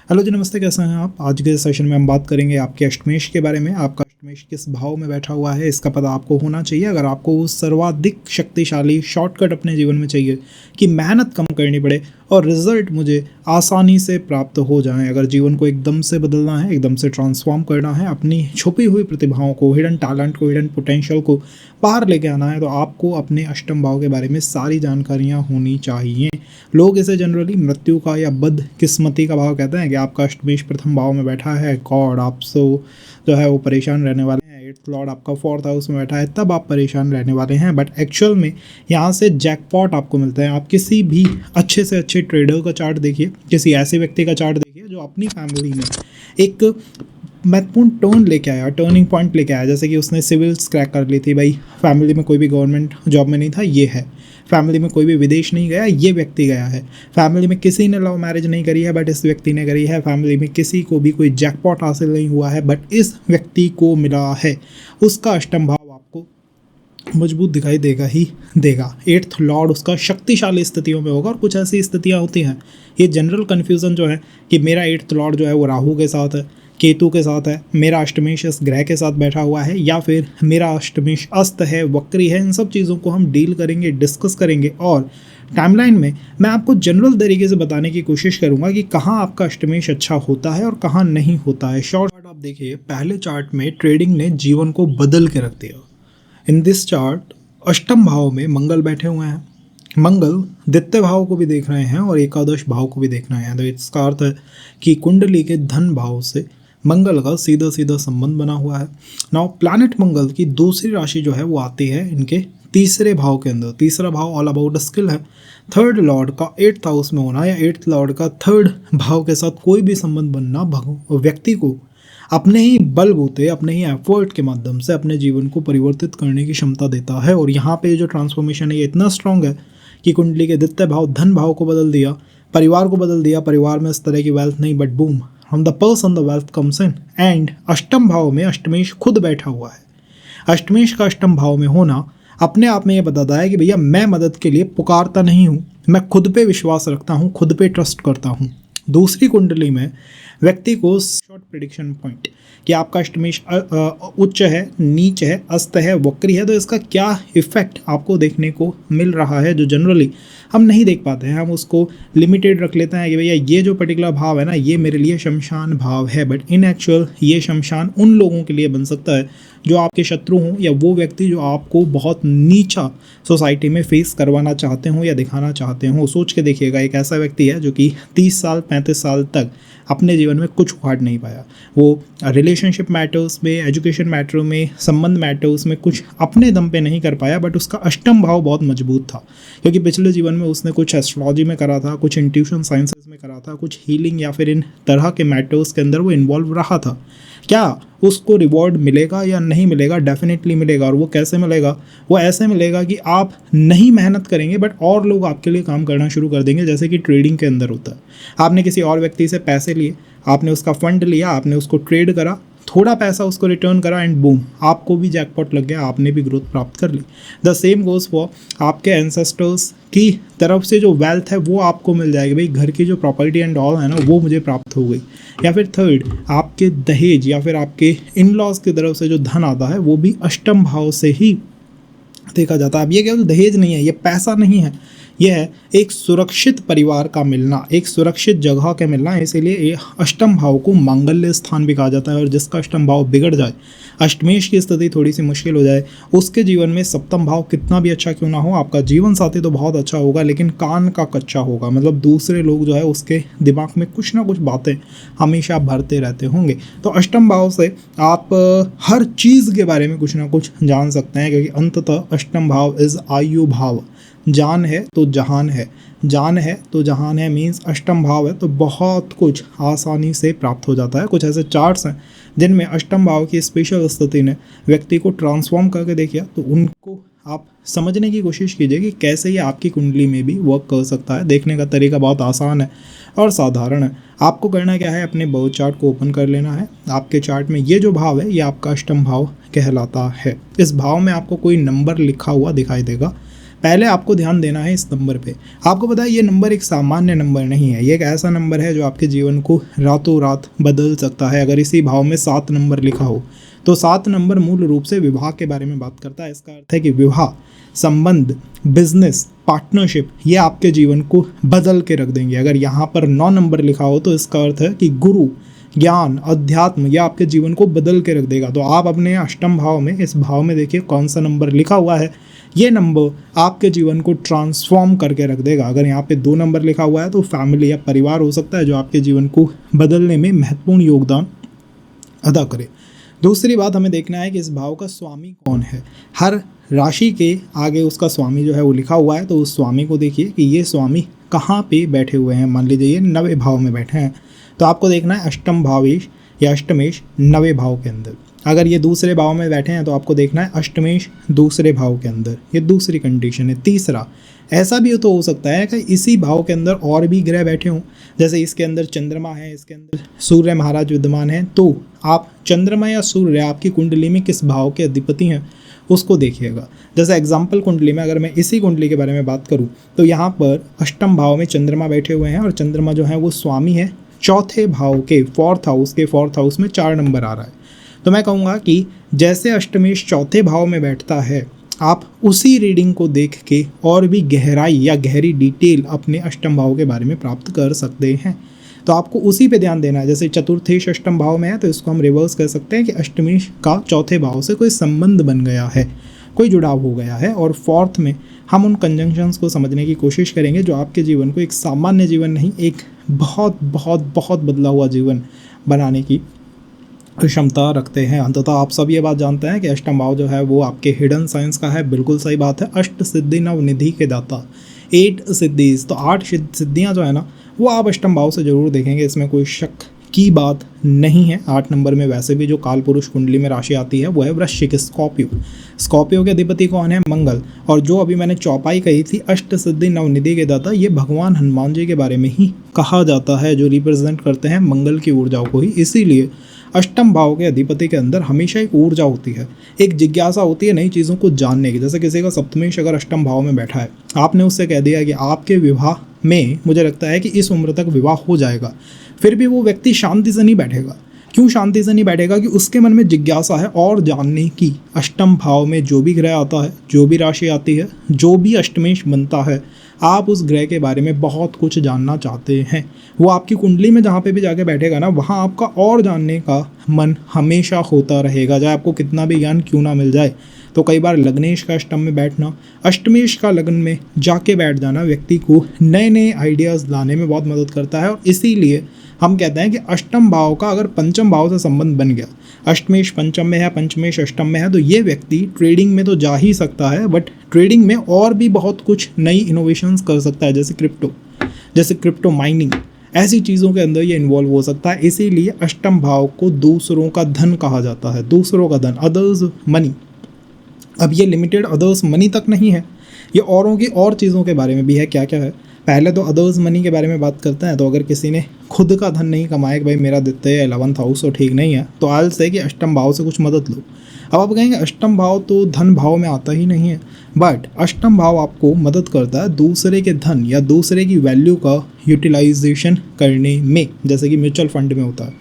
Hello जी, नमस्ते। कैसे हैं आप? आज के सेशन में हम बात करेंगे आपके अष्टमेश के बारे में। आपका अष्टमेश किस भाव में बैठा हुआ है, इसका पता आपको होना चाहिए। अगर आपको उस सर्वाधिक शक्तिशाली शॉर्टकट अपने जीवन में चाहिए कि मेहनत कम करनी पड़े और रिजल्ट मुझे आसानी से प्राप्त हो जाएं, अगर जीवन को एकदम से बदलना है, एकदम से ट्रांसफॉर्म करना है, अपनी छुपी हुई प्रतिभाओं को, हिडन टैलेंट को, हिडन पोटेंशियल को बाहर लेके आना है, तो आपको अपने अष्टम भाव के बारे में सारी जानकारियाँ होनी चाहिए। लोग इसे जनरली मृत्यु का या बदकिस्मती का भाव कहते हैं कि आपका अष्टमेश प्रथम भाव में बैठा है, गॉड आपसे जो है वो परेशान रहने वाले हैं। एट्थ लॉर्ड आपका फोर्थ हाउस में बैठा है, तब आप परेशान रहने वाले हैं। बट एक्चुअल में यहाँ से जैकपॉट आपको मिलता है। आप किसी भी अच्छे से अच्छे ट्रेडर का चार्ट देखिए, किसी ऐसे व्यक्ति का चार्ट देखिए जो अपनी फैमिली में एक महत्वपूर्ण टर्न लेके आया, टर्निंग पॉइंट लेके आया। जैसे कि उसने सिविल्स क्रैक कर ली थी, भाई फैमिली में कोई भी गवर्नमेंट जॉब में नहीं था, ये है। फैमिली में कोई भी विदेश नहीं गया, ये व्यक्ति गया है। फैमिली में किसी ने लव मैरिज नहीं करी है, बट इस व्यक्ति ने करी है। फैमिली में किसी को भी कोई जैकपॉट हासिल नहीं हुआ है, बट इस व्यक्ति को मिला है। उसका अष्टम भाव आपको मजबूत दिखाई देगा ही देगा। एट्थ लॉर्ड उसका शक्तिशाली स्थितियों में होगा। और कुछ ऐसी स्थितियाँ होती हैं, ये जनरल कन्फ्यूज़न जो है कि मेरा एट्थ लॉर्ड जो है वो राहु के साथ है, केतु के साथ है, मेरा अष्टमेश इस ग्रह के साथ बैठा हुआ है, या फिर मेरा अष्टमेश अस्त है, वक्री है। इन सब चीज़ों को हम डील करेंगे, डिस्कस करेंगे, और टाइमलाइन में मैं आपको जनरल तरीके से बताने की कोशिश करूंगा कि कहाँ आपका अष्टमेश अच्छा होता है और कहाँ नहीं होता है। शॉर्ट चार्ट आप देखिए, पहले चार्ट में ट्रेडिंग ने जीवन को बदल के रख दिया। इन दिस चार्ट अष्टम भाव में मंगल बैठे हुए हैं। मंगल द्वितीय भाव को भी देख रहे हैं और एकादश भाव को भी देख रहे हैं। तो इसका अर्थ है कि कुंडली के धन भाव से मंगल का सीधा सीधा संबंध बना हुआ है। नाउ प्लैनेट मंगल की दूसरी राशि जो है वो आती है इनके तीसरे भाव के अंदर। तीसरा भाव ऑल अबाउट स्किल है। थर्ड लॉर्ड का एट्थ हाउस में होना या एट्थ लॉर्ड का थर्ड भाव के साथ कोई भी संबंध बनना व्यक्ति को अपने ही बलबूते, अपने ही एफर्ट के माध्यम से अपने जीवन को परिवर्तित करने की क्षमता देता है। और यहाँ पे जो ट्रांसफॉर्मेशन है ये इतना स्ट्रांग है कि कुंडली के द्वितीय भाव धन भाव को बदल दिया, परिवार को बदल दिया। परिवार में इस तरह की वेल्थ नहीं, but boom, from the person the wealth comes in. And अष्टम भाव में अष्टमेश खुद बैठा हुआ है। अष्टमेश का अष्टम भाव में होना अपने आप में ये बताता है कि भैया मैं मदद के लिए पुकारता नहीं हूँ, मैं खुद पे विश्वास रखता हूँ, खुद पे ट्रस्ट करता हूँ। दूसरी कुंडली में व्यक्ति को शॉर्ट प्रिडिक्शन पॉइंट कि आपका अष्टमेश उच्च है, नीच है, अस्त है, वक्री है, तो इसका क्या इफेक्ट आपको देखने को मिल रहा है, जो जनरली हम नहीं देख पाते हैं। हम उसको लिमिटेड रख लेते हैं कि भैया ये जो पर्टिकुलर भाव है ना, ये मेरे लिए शमशान भाव है। बट इन एक्चुअल ये शमशान उन लोगों के लिए बन सकता है जो आपके शत्रु हों, या वो व्यक्ति जो आपको बहुत नीचा सोसाइटी में फेस करवाना चाहते हों या दिखाना चाहते हों। सोच के देखिएगा, एक ऐसा व्यक्ति है जो कि 30 साल 35 साल तक अपने जीवन में कुछ उखाड़ नहीं पाया। वो रिलेशनशिप मैटर्स में, एजुकेशन मैटर में, संबंध मैटर्स में कुछ अपने दम पे नहीं कर पाया, बट उसका अष्टम भाव बहुत मजबूत था, क्योंकि पिछले जीवन में उसने कुछ एस्ट्रोलॉजी में करा था, कुछ इंट्यूशन साइंसेस में करा था, कुछ हीलिंग या फिर इन तरह के मैटर्स के अंदर वो इन्वॉल्व रहा था। क्या उसको रिवॉर्ड मिलेगा या नहीं मिलेगा? डेफिनेटली मिलेगा। और वो कैसे मिलेगा? वो ऐसे मिलेगा कि आप नहीं मेहनत करेंगे, बट और लोग आपके लिए काम करना शुरू कर देंगे, जैसे कि ट्रेडिंग के अंदर होता है। आपने किसी और व्यक्ति से पैसे लिए, आपने उसका फंड लिया, आपने उसको ट्रेड करा, थोड़ा पैसा उसको रिटर्न करा, एंड बूम, आपको भी जैकपॉट लग गया, आपने भी ग्रोथ प्राप्त कर ली। द सेम गोज फॉर आपके एंसेस्टर्स की तरफ से जो वेल्थ है वो आपको मिल जाएगी। भाई घर की जो प्रॉपर्टी एंड ऑल है ना, वो मुझे प्राप्त हो गई। या फिर थर्ड, आपके दहेज या फिर आपके इन लॉज की तरफ से जो धन आता है वो भी अष्टम भाव से ही देखा जाता है। अब ये केवल दहेज नहीं है, ये पैसा नहीं है, यह है एक सुरक्षित परिवार का मिलना, एक सुरक्षित जगह का मिलना। इसीलिए ये अष्टम भाव को मांगल्य स्थान भी कहा जाता है। और जिसका अष्टम भाव बिगड़ जाए, अष्टमेश की स्थिति थोड़ी सी मुश्किल हो जाए, उसके जीवन में सप्तम भाव कितना भी अच्छा क्यों ना हो, आपका जीवन साथी तो बहुत अच्छा होगा, लेकिन कान का कच्चा होगा। मतलब दूसरे लोग जो है उसके दिमाग में कुछ ना कुछ बातें हमेशा भरते रहते होंगे। तो अष्टम भाव से आप हर चीज़ के बारे में कुछ ना कुछ जान सकते हैं, क्योंकि अंततः अष्टम भाव इज़ आयु भाव। जान है तो जहान है, जान है तो जहान है मीन्स अष्टम भाव है तो बहुत कुछ आसानी से प्राप्त हो जाता है। कुछ ऐसे चार्ट्स हैं जिनमें अष्टम भाव की स्पेशल स्थिति ने व्यक्ति को ट्रांसफॉर्म करके देखिए, तो उनको आप समझने की कोशिश कीजिए कि कैसे ये आपकी कुंडली में भी वर्क कर सकता है। देखने का तरीका बहुत आसान है और साधारण है। आपको करना क्या है, अपने बर्थ चार्ट को ओपन कर लेना है। आपके चार्ट में ये जो भाव है ये आपका अष्टम भाव कहलाता है। इस भाव में आपको कोई नंबर लिखा हुआ दिखाई देगा। पहले आपको ध्यान देना है इस नंबर पे। आपको पता है ये नंबर एक सामान्य नंबर नहीं है, ये एक ऐसा नंबर है जो आपके जीवन को रातों रात बदल सकता है। अगर इसी भाव में 7 नंबर लिखा हो तो 7 नंबर मूल रूप से विवाह के बारे में बात करता है। इसका अर्थ है कि विवाह, संबंध, बिजनेस, पार्टनरशिप, ये आपके जीवन को बदल के रख देंगे। अगर यहाँ पर 9 नंबर लिखा हो तो इसका अर्थ है कि गुरु, ज्ञान, अध्यात्म, ये आपके जीवन को बदल के रख देगा। तो आप अपने अष्टम भाव में, इस भाव में देखिए कौन सा नंबर लिखा हुआ है, ये नंबर आपके जीवन को ट्रांसफॉर्म करके रख देगा। अगर यहाँ पे 2 नंबर लिखा हुआ है तो फैमिली या परिवार हो सकता है जो आपके जीवन को बदलने में महत्वपूर्ण योगदान अदा करे। दूसरी बात हमें देखना है कि इस भाव का स्वामी कौन है। हर राशि के आगे उसका स्वामी जो है वो लिखा हुआ है, तो उस स्वामी को देखिए कि ये स्वामी कहाँ पे बैठे हुए हैं। मान लीजिए ये 9वें भाव में बैठे हैं, तो आपको देखना है अष्टम भावेश या अष्टमेश 9वें भाव के अंदर। अगर ये दूसरे भाव में बैठे हैं तो आपको देखना है अष्टमेश दूसरे भाव के अंदर। ये दूसरी कंडीशन है। तीसरा, ऐसा भी तो हो सकता है कि इसी भाव के अंदर और भी ग्रह बैठे हों, जैसे इसके अंदर चंद्रमा है, इसके अंदर सूर्य महाराज विद्यमान है। तो आप चंद्रमा या सूर्य आपकी कुंडली में किस भाव के अधिपति हैं उसको देखिएगा। जैसे एग्जाम्पल कुंडली में अगर मैं इसी कुंडली के बारे में बात करूँ तो यहाँ पर अष्टम भाव में चंद्रमा बैठे हुए हैं और चंद्रमा जो है वो स्वामी है चौथे भाव के 4th हाउस के 4th हाउस में 4 नंबर आ रहा है। तो मैं कहूँगा कि जैसे अष्टमेश चौथे भाव में बैठता है, आप उसी रीडिंग को देख के और भी गहराई या गहरी डिटेल अपने अष्टम भाव के बारे में प्राप्त कर सकते हैं। तो आपको उसी पे ध्यान देना है। जैसे चतुर्थेश अष्टम भाव में है तो इसको हम रिवर्स कर सकते हैं कि अष्टमेश का चौथे भाव से कोई संबंध बन गया है, कोई जुड़ाव हो गया है। और 4th में हम उन कंजंक्शंस को समझने की कोशिश करेंगे जो आपके जीवन को एक सामान्य जीवन नहीं, एक बहुत बहुत बहुत बदला हुआ जीवन बनाने की क्षमता रखते हैं। अंततः आप सब ये बात जानते हैं कि अष्टम भाव जो है वो आपके हिडन साइंस का है। बिल्कुल सही बात है। अष्ट सिद्धि नवनिधि के दाता, 8 सिद्धीज, तो 8 सिद्धियाँ जो है ना वो आप अष्टम भाव से जरूर देखेंगे, इसमें कोई शक की बात नहीं है। 8 नंबर में वैसे भी जो काल पुरुष कुंडली में राशि आती है वो है वृश्चिक, स्कॉर्पियो के अधिपति कौन है? मंगल। और जो अभी मैंने चौपाई कही थी अष्ट सिद्धि नवनिधि के दाता, ये भगवान हनुमान जी के बारे में ही कहा जाता है, जो रिप्रेजेंट करते हैं मंगल की ऊर्जाओं को ही। इसीलिए अष्टम भाव के अधिपति के अंदर हमेशा एक ऊर्जा होती है, एक जिज्ञासा होती है नई चीज़ों को जानने की। जैसे किसी का सप्तमेश अगर अष्टम भाव में बैठा है, आपने उससे कह दिया कि आपके विवाह में मुझे लगता है कि इस उम्र तक विवाह हो जाएगा, फिर भी वो व्यक्ति शांति से नहीं बैठेगा। क्यों शांति से नहीं बैठेगा? कि उसके मन में जिज्ञासा है और जानने की। अष्टम भाव में जो भी ग्रह आता है, जो भी राशि आती है, जो भी अष्टमेश बनता है, आप उस ग्रह के बारे में बहुत कुछ जानना चाहते हैं। वो आपकी कुंडली में जहाँ पे भी जाके बैठेगा ना, वहाँ आपका और जानने का मन हमेशा होता रहेगा, चाहे आपको कितना भी ज्ञान क्यों ना मिल जाए। तो कई बार लग्नेश का अष्टम में बैठना, अष्टमेश का लग्न में जाके बैठ जाना व्यक्ति को नए नए आइडियाज़ लाने में बहुत मदद करता है। और इसीलिए हम कहते हैं कि अष्टम भाव का अगर पंचम भाव से संबंध बन गया, अष्टमेश पंचम में है, पंचमेश अष्टम में है, तो ये व्यक्ति ट्रेडिंग में तो जा ही सकता है, बट ट्रेडिंग में और भी बहुत कुछ नई इनोवेशंस कर सकता है, जैसे क्रिप्टो माइनिंग, ऐसी चीज़ों के अंदर ये इन्वॉल्व हो सकता है। इसीलिए अष्टम भाव को दूसरों का धन कहा जाता है, दूसरों का धन, अदर्स मनी। अब ये लिमिटेड अदर्स मनी तक नहीं है, ये औरों की और चीज़ों के बारे में भी है। क्या क्या है? पहले तो अदर्स मनी के बारे में बात करते हैं। तो अगर किसी ने खुद का धन नहीं कमाया कि भाई मेरा द्वितीय 11th हाउस तो ठीक नहीं है, तो आल से कि अष्टम भाव से कुछ मदद लो। अब आप कहेंगे अष्टम भाव तो धन भाव में आता ही नहीं है, बट अष्टम भाव आपको मदद करता है दूसरे के धन या दूसरे की वैल्यू का यूटिलाइजेशन करने में। जैसे कि म्यूचुअल फंड में होता है,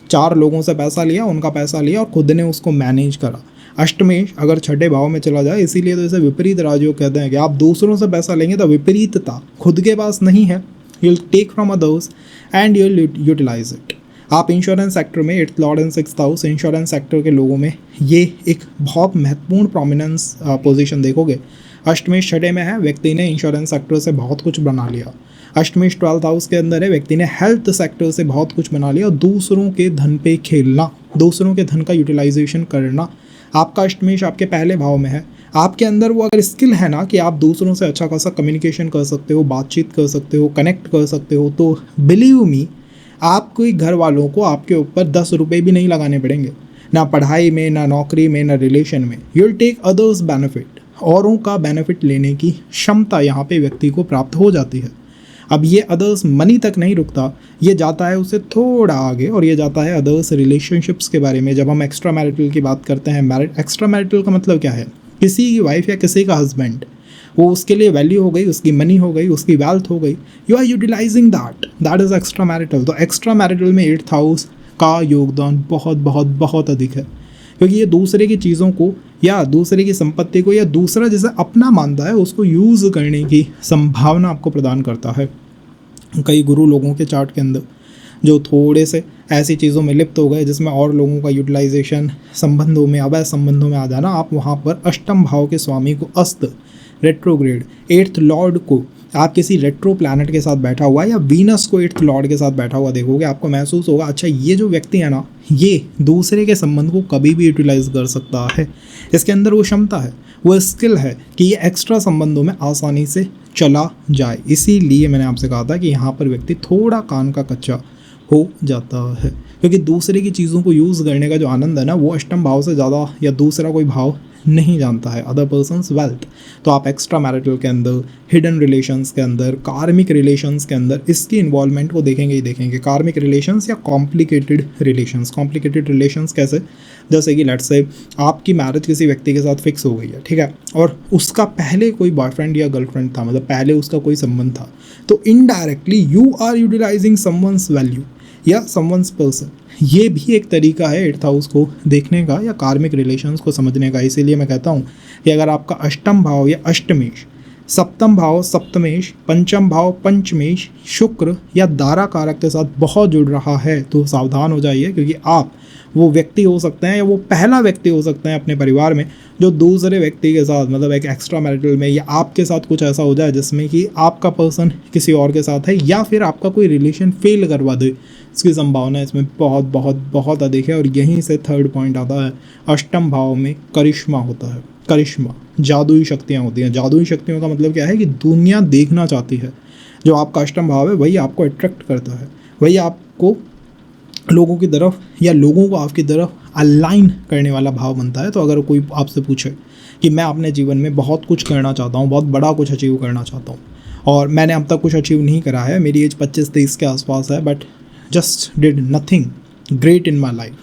4 लोगों से पैसा लिया, उनका पैसा लिया और खुद ने उसको मैनेज करा। अष्टमेश अगर छठे भाव में चला जाए, इसीलिए तो इसे विपरीत राजयोग कहते हैं कि आप दूसरों से पैसा लेंगे तो विपरीतता खुद के पास नहीं है, you will take from others and you will utilize it. आप इंश्योरेंस सेक्टर में 8th lord and 6th house, insurance sector के लोगों में ये एक बहुत महत्वपूर्ण प्रोमिनेंस पोजीशन देखोगे। अष्टमेश छठे में है, व्यक्ति ने इंश्योरेंस सेक्टर से बहुत कुछ बना लिया। अष्टमेश 12th हाउस के अंदर है, व्यक्ति ने हेल्थ सेक्टर से बहुत कुछ बना लिया। दूसरों के धन पे खेलना, दूसरों के धन का यूटिलाइजेशन करना। आपका अष्टमेश आपके पहले भाव में है, आपके अंदर वो अगर स्किल है ना कि आप दूसरों से अच्छा खासा कम्युनिकेशन कर सकते हो, बातचीत कर सकते हो, कनेक्ट कर सकते हो, तो बिलीव मी आपको घर वालों को आपके ऊपर 10 रुपये भी नहीं लगाने पड़ेंगे, ना पढ़ाई में, ना नौकरी में, ना रिलेशन में। You will take others benefit, औरों का बेनिफिट लेने की क्षमता यहाँ पे व्यक्ति को प्राप्त हो जाती है। अब ये अदर्स मनी तक नहीं रुकता, ये जाता है उससे थोड़ा आगे और ये जाता है अदर्स रिलेशनशिप्स के बारे में। जब हम एक्स्ट्रा मैरिटल की बात करते हैं, एक्स्ट्रा मैरिटल का मतलब क्या है? किसी की वाइफ या किसी का हस्बैंड वो उसके लिए वैल्यू हो गई, उसकी मनी हो गई, उसकी वेल्थ हो गई, you are utilizing that is extra marital. तो एक्स्ट्रा मैरिटल में 8th हाउस का योगदान बहुत बहुत बहुत अधिक है, क्योंकि ये दूसरे की चीज़ों को या दूसरे की संपत्ति को या दूसरा जैसे अपना मानता है उसको यूज़ करने की संभावना आपको प्रदान करता है। कई गुरु लोगों के चार्ट के अंदर जो थोड़े से ऐसी चीज़ों में लिप्त हो गए जिसमें और लोगों का यूटिलाइजेशन, संबंधों में, अवैध संबंधों में आ जाना, आप वहाँ पर अष्टम भाव के स्वामी को अस्त रेट्रोग्रेड 8th लॉर्ड को आप किसी रेट्रो प्लैनेट के साथ बैठा हुआ या वीनस को 8th लॉर्ड के साथ बैठा हुआ देखोगे, आपको महसूस होगा अच्छा ये जो व्यक्ति है ना, ये दूसरे के संबंध को कभी भी यूटिलाइज कर सकता है। इसके अंदर वो क्षमता है, वो स्किल है कि ये एक्स्ट्रा संबंधों में आसानी से चला जाए। इसीलिए मैंने आपसे कहा था कि यहाँ पर व्यक्ति थोड़ा कान का कच्चा हो जाता है, क्योंकि दूसरे की चीज़ों को यूज़ करने का जो आनंद है ना, वो अष्टम भाव से ज़्यादा या दूसरा कोई भाव नहीं जानता है, अदर पर्सन्स वेल्थ। तो आप एक्स्ट्रा मैरिटल के अंदर, हिडन रिलेशंस के अंदर, कार्मिक रिलेशंस के अंदर इसकी इन्वॉल्वमेंट को देखेंगे ही देखेंगे। कार्मिक रिलेशंस या कॉम्प्लिकेटेड रिलेशंस। कॉम्प्लिकेटेड रिलेशंस कैसे? जैसे कि लेट्स से आपकी मैरिज किसी व्यक्ति के साथ फिक्स हो गई है, ठीक है, और उसका पहले कोई बॉयफ्रेंड या गर्लफ्रेंड था, मतलब पहले उसका कोई संबंध था, तो indirectly you are utilizing someone's value या समवंस पर्सन। ये भी एक तरीका है 8th हाउस को देखने का या कार्मिक रिलेशंस को समझने का। इसीलिए मैं कहता हूँ कि अगर आपका अष्टम भाव या अष्टमेश, सप्तम भाव सप्तमेश, पंचम भाव पंचमेश, शुक्र या दारा कारक के साथ बहुत जुड़ रहा है तो सावधान हो जाइए, क्योंकि आप वो व्यक्ति हो सकते हैं या वो पहला व्यक्ति हो सकते हैं अपने परिवार में जो दूसरे व्यक्ति के साथ, मतलब एक एक्स्ट्रा मैरिटल में या आपके साथ कुछ ऐसा हो जाए जिसमें कि आपका पर्सन किसी और के साथ है या फिर आपका कोई रिलेशन फेल करवा दे। इसकी संभावना इसमें बहुत बहुत बहुत अधिक है। और यहीं से 3rd पॉइंट आता है, अष्टम भाव में करिश्मा होता है। करिश्मा, जादुई शक्तियाँ होती हैं। जादुई शक्तियों का मतलब क्या है कि दुनिया देखना चाहती है। जो आपका अष्टम भाव है वही आपको अट्रैक्ट करता है, वही आपको लोगों की तरफ या लोगों को आपकी तरफ अलाइन करने वाला भाव बनता है। तो अगर कोई आपसे पूछे कि मैं अपने जीवन में बहुत कुछ करना चाहता हूँ, बहुत बड़ा कुछ अचीव करना चाहता हूँ और मैंने अब तक कुछ अचीव नहीं करा है, मेरी एज 25-23 के आसपास है, but just did nothing great in my life,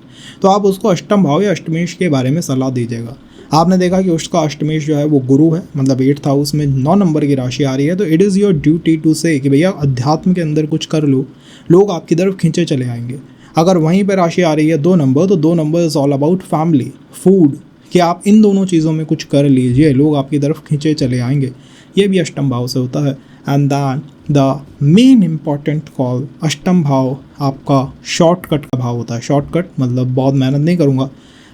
तो आप उसको अष्टम भाव या अष्टमेश के बारे में सलाह दीजिएगा। आपने देखा कि उसका अष्टमेश जो है वो गुरु है, मतलब 8th हाउस में 9 नंबर की राशि आ रही है, तो it is your duty to say कि भैया अध्यात्म के अंदर कुछ कर लो, लोग आपकी तरफ खींचे चले आएंगे। अगर वहीं पर राशि आ रही है 2 नंबर, तो 2 number is all about family, food, कि आप इन दोनों चीज़ों में कुछ कर लीजिए, लोग आपकी तरफ खींचे चले आएंगे। ये भी अष्टम भाव से होता है। And then the main important call, अष्टम भाव आपका शॉर्टकट का भाव होता है। शॉर्टकट मतलब बहुत मेहनत नहीं करूँगा,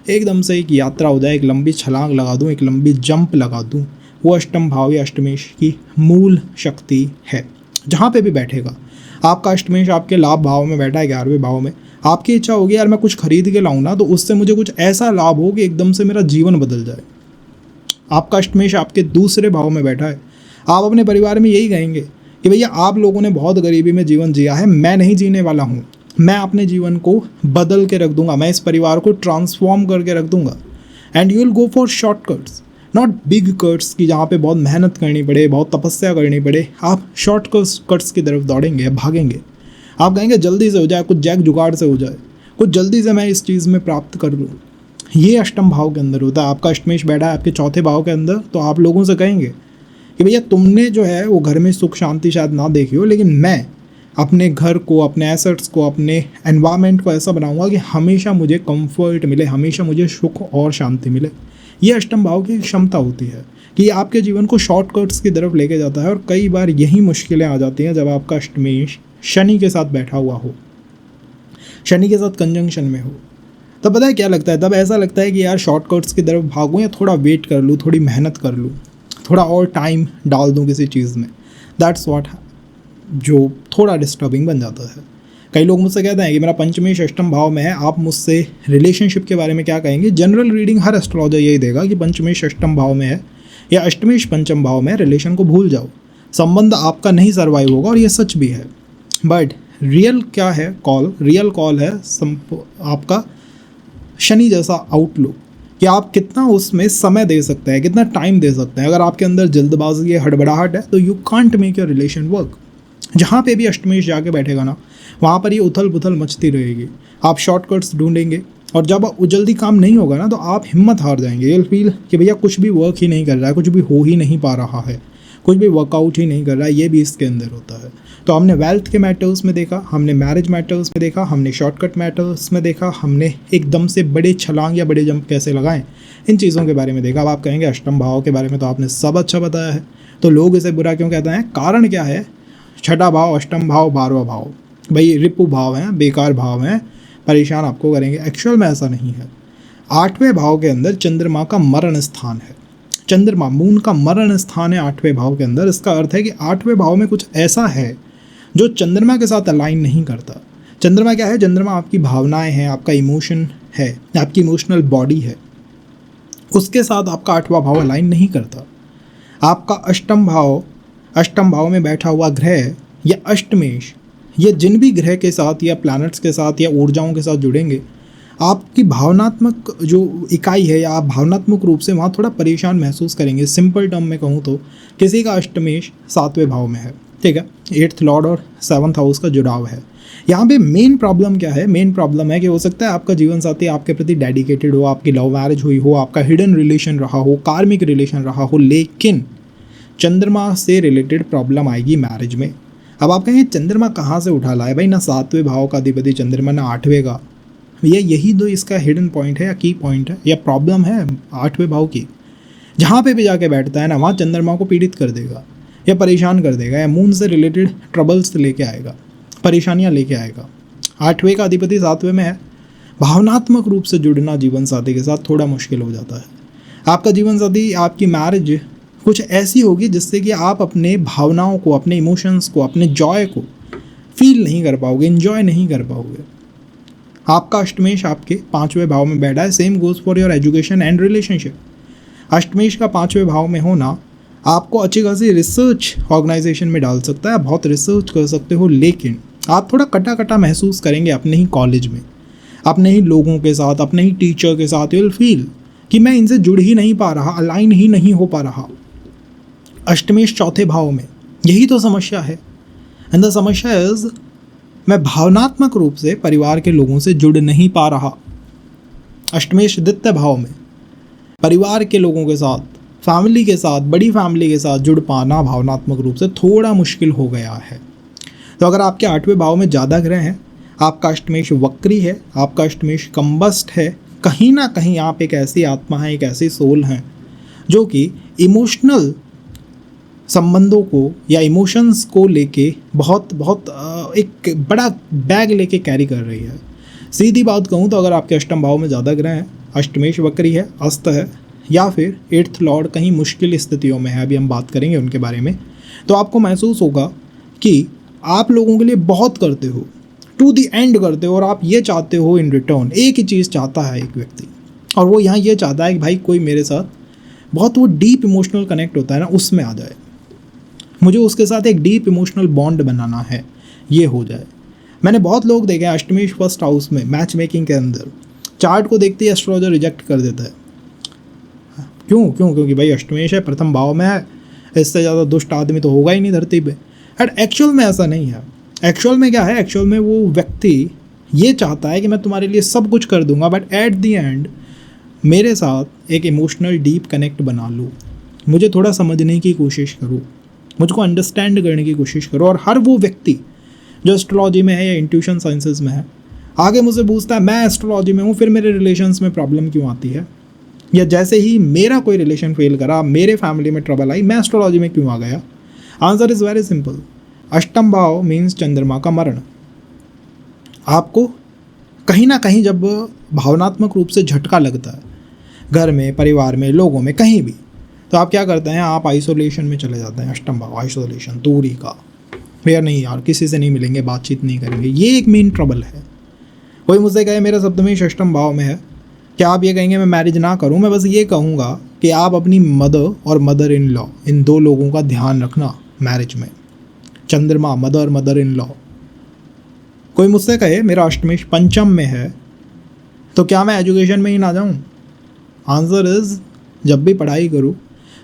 एकदम से एक यात्रा हो जाए, एक लंबी छलांग लगा दूँ, एक लंबी जंप लगा दूँ, वो अष्टम भाव या अष्टमेश की मूल शक्ति है। जहाँ पे भी बैठेगा आपका अष्टमेश, आपके लाभ भाव में बैठा है 11वें भाव में, आपकी इच्छा होगी यार मैं कुछ खरीद के लाऊं ना, तो उससे मुझे कुछ ऐसा लाभ हो कि एकदम से मेरा जीवन बदल जाए। आपका अष्टमेश आपके दूसरे भाव में बैठा है, आप अपने परिवार में यही कहेंगे कि भैया आप लोगों ने बहुत गरीबी में जीवन जिया है, मैं नहीं जीने वाला हूँ, मैं अपने जीवन को बदल के रख दूंगा, मैं इस परिवार को ट्रांसफॉर्म करके रख दूंगा। And you will go for shortcuts, not big cuts की जहाँ पे बहुत मेहनत करनी पड़े, बहुत तपस्या करनी पड़े। आप शॉर्ट कट्स की तरफ दौड़ेंगे, भागेंगे। आप कहेंगे जल्दी से हो जाए, कुछ जैक जुगाड़ से हो जाए, कुछ जल्दी से मैं इस चीज़ में प्राप्त कर लूँ। ये अष्टम भाव के अंदर होता है। आपका अष्टमेश बैठा है आपके 4थे भाव के अंदर, तो आप लोगों से कहेंगे कि भैया तुमने जो है वो घर में सुख शांति शायद ना देखी हो, लेकिन मैं अपने घर को, अपने एसेट्स को, अपने एनवायरनमेंट को ऐसा बनाऊंगा कि हमेशा मुझे कंफर्ट मिले, हमेशा मुझे सुख और शांति मिले। ये अष्टम भाव की क्षमता होती है कि आपके जीवन को शॉर्टकट्स की तरफ लेके जाता है। और कई बार यही मुश्किलें आ जाती हैं जब आपका अष्टमेश शनि के साथ बैठा हुआ हो, शनि के साथ कंजंक्शन में हो। तब पता है क्या लगता है? तब ऐसा लगता है कि यार शॉर्टकट्स की तरफ भागूं या थोड़ा वेट कर लूँ, थोड़ी मेहनत कर लूँ, थोड़ा और टाइम डाल दूँ किसी चीज़ में। दैट्स व्हाट जो थोड़ा डिस्टर्बिंग बन जाता है। कई लोग मुझसे कहते हैं कि मेरा पंचमेश अष्टम भाव में है, आप मुझसे रिलेशनशिप के बारे में क्या कहेंगे? जनरल रीडिंग हर एस्ट्रोलॉजर यही देगा कि पंचमेश अष्टम भाव में है या अष्टमेश पंचम भाव में, रिलेशन को भूल जाओ, संबंध आपका नहीं सर्वाइव होगा। और ये सच भी है। बट रियल क्या है कॉल? रियल कॉल है आपका शनि जैसा आउटलुक, कि आप कितना उसमें समय दे सकते हैं, कितना टाइम दे सकते हैं। अगर आपके अंदर जल्दबाजी है, हड़बड़ाहट है, तो you can't make your relation work. जहाँ पे भी अष्टमेश जाके बैठेगा ना, वहाँ पर ये उथल पुथल मचती रहेगी। आप शॉर्टकट्स ढूंढेंगे, और जब वो जल्दी काम नहीं होगा ना तो आप हिम्मत हार जाएंगे। यू फील कि भैया कुछ भी वर्क ही नहीं कर रहा है, कुछ भी हो ही नहीं पा रहा है, कुछ भी वर्कआउट ही नहीं कर रहा है। ये भी इसके अंदर होता है। तो हमने वेल्थ के मैटर्स में देखा, हमने मैरिज मैटर्स में देखा, हमने शॉर्टकट मैटर्स में देखा, हमने एकदम से बड़े छलांग या बड़े जंप कैसे लगाएं, इन चीज़ों के बारे में देखा। अब आप कहेंगे अष्टम भाव के बारे में तो आपने सब अच्छा बताया है, तो लोग इसे बुरा क्यों कहते हैं? कारण क्या है? छठा भाव, अष्टम भाव, 12वां भाव भाई रिपु भाव हैं, बेकार भाव हैं, परेशान आपको करेंगे। एक्चुअल में ऐसा नहीं है। 8वें भाव के अंदर चंद्रमा का मरण स्थान है। चंद्रमा मून का मरण स्थान है 8वें भाव के अंदर। इसका अर्थ है कि 8वें भाव में कुछ ऐसा है जो चंद्रमा के साथ अलाइन नहीं करता। चंद्रमा क्या है? चंद्रमा आपकी भावनाएं हैं, आपका इमोशन है, आपकी इमोशनल बॉडी है, उसके साथ आपका 8वां भाव अलाइन नहीं करता। आपका अष्टम भाव में बैठा हुआ ग्रह या अष्टमेश, ये जिन भी ग्रह के साथ या प्लैनेट्स के साथ या ऊर्जाओं के साथ जुड़ेंगे, आपकी भावनात्मक जो इकाई है या आप भावनात्मक रूप से वहाँ थोड़ा परेशान महसूस करेंगे। सिंपल टर्म में कहूँ तो किसी का अष्टमेश 7वें भाव में है, ठीक है, 8th लॉर्ड और 7th हाउस का जुड़ाव है। यहाँ पे मेन प्रॉब्लम क्या है? मेन प्रॉब्लम है कि हो सकता है आपका जीवन साथी आपके प्रति डेडिकेटेड हो, आपकी लव मैरिज हुई हो, आपका हिडन रिलेशन रहा हो, कार्मिक रिलेशन रहा हो, लेकिन चंद्रमा से रिलेटेड प्रॉब्लम आएगी मैरिज में। अब आप कहेंगे चंद्रमा कहाँ से उठा लाए भाई? ना 7वें भाव का अधिपति चंद्रमा, ना 8वें का। यही तो इसका हिडन पॉइंट है या की पॉइंट है या प्रॉब्लम है 8वें भाव की। जहाँ पे भी जाके बैठता है ना, वहाँ चंद्रमा को पीड़ित कर देगा या परेशान कर देगा या मून से रिलेटेड ट्रबल्स लेके आएगा, परेशानियाँ लेके आएगा। 8वें का अधिपति 7वें में है। भावनात्मक रूप से जुड़ना जीवन साथी के साथ थोड़ा मुश्किल हो जाता है। आपका जीवन साथी, आपकी मैरिज कुछ ऐसी होगी जिससे कि आप अपने भावनाओं को, अपने इमोशंस को, अपने जॉय को फील नहीं कर पाओगे, इन्जॉय नहीं कर पाओगे। आपका अष्टमेश आपके 5वें भाव में बैठा है। Same goes for your education and relationship. अष्टमेश का 5वें भाव में होना आपको अच्छी खासी रिसर्च ऑर्गेनाइजेशन में डाल सकता है, बहुत रिसर्च कर सकते हो, लेकिन आप थोड़ा कटा कटा महसूस करेंगे अपने ही कॉलेज में, अपने ही लोगों के साथ, अपने ही टीचर के साथ। यू विल फील कि मैं इनसे जुड़ ही नहीं पा रहा, अलाइन ही नहीं हो पा रहा। अष्टमेश 4थे भाव में, यही तो समस्या है। एंड द समस्या इज मैं भावनात्मक रूप से परिवार के लोगों से जुड़ नहीं पा रहा। अष्टमेश 2य भाव में परिवार के लोगों के साथ, फैमिली के साथ, बड़ी फैमिली के साथ जुड़ पाना भावनात्मक रूप से थोड़ा मुश्किल हो गया है। तो अगर आपके 8वें भाव में ज़्यादा ग्रह हैं, आपका अष्टमेश वक्री है, आपका अष्टमेश कंबस्ट है, कहीं ना कहीं आप एक ऐसी आत्मा है, एक ऐसी सोल हैं जो कि इमोशनल संबंधों को या इमोशंस को लेके बहुत एक बड़ा बैग लेके कैरी कर रही है। सीधी बात कहूँ तो अगर आपके अष्टम भाव में ज़्यादा ग्रह हैं, अष्टमेश वक्री है, अस्त है, या फिर 8th लॉर्ड कहीं मुश्किल स्थितियों में है, अभी हम बात करेंगे उनके बारे में, तो आपको महसूस होगा कि आप लोगों के लिए बहुत करते हो, टू दी एंड करते हो, और आप ये चाहते हो इन रिटर्न, एक ही चीज़ चाहता है एक व्यक्ति, और वो यहाँ ये चाहता है कि भाई कोई मेरे साथ बहुत वो डीप इमोशनल कनेक्ट होता है ना, उसमें आ जाए, मुझे उसके साथ एक डीप इमोशनल बॉन्ड बनाना है, ये हो जाए। मैंने बहुत लोग देखे हैं अष्टमेश 1st हाउस में मैच मेकिंग के अंदर, चार्ट को देखते ही एस्ट्रोलॉजर रिजेक्ट कर देता है। क्योंकि भाई अष्टमेश है, प्रथम भाव में है, इससे ज़्यादा दुष्ट आदमी तो होगा ही नहीं धरती पे। एंड एक्चुअल में ऐसा नहीं है। एक्चुअल में क्या है? एक्चुअल में वो व्यक्ति ये चाहता है कि मैं तुम्हारे लिए सब कुछ कर दूंगा, बट एट द एंड मेरे साथ एक इमोशनल डीप कनेक्ट बना लूँ, मुझे थोड़ा समझने की कोशिश करूँ, मुझको अंडरस्टैंड करने की कोशिश करो। और हर वो व्यक्ति जो एस्ट्रोलॉजी में है या इंट्यूशन साइंसेस में है, आगे मुझे पूछता है मैं एस्ट्रोलॉजी में हूँ, फिर मेरे रिलेशंस में प्रॉब्लम क्यों आती है, या जैसे ही मेरा कोई रिलेशन फेल करा, मेरे फैमिली में ट्रबल आई, मैं एस्ट्रोलॉजी में क्यों आ गया? Answer is very simple. अष्टम भाव मीन्स चंद्रमा का मरण। आपको कहीं ना कहीं जब भावनात्मक रूप से झटका लगता है, घर में, परिवार में, लोगों में, कहीं भी, तो आप क्या करते हैं? आप आइसोलेशन में चले जाते हैं। अष्टम भाव आइसोलेशन, दूरी का, भैया नहीं यार किसी से नहीं मिलेंगे, बातचीत नहीं करेंगे, ये एक मेन ट्रबल है। कोई मुझसे कहे मेरा सप्तमेश अष्टम भाव में है, क्या आप ये कहेंगे मैं मैरिज ना करूं? मैं बस ये कहूँगा कि आप अपनी मदर और मदर इन लॉ, इन दो लोगों का ध्यान रखना मैरिज में। चंद्रमा, मदर इन लॉ। कोई मुझसे कहे मेरा अष्टमेश पंचम में है, तो क्या मैं एजुकेशन में ही ना जाऊं? आंसर इज जब भी पढ़ाई करो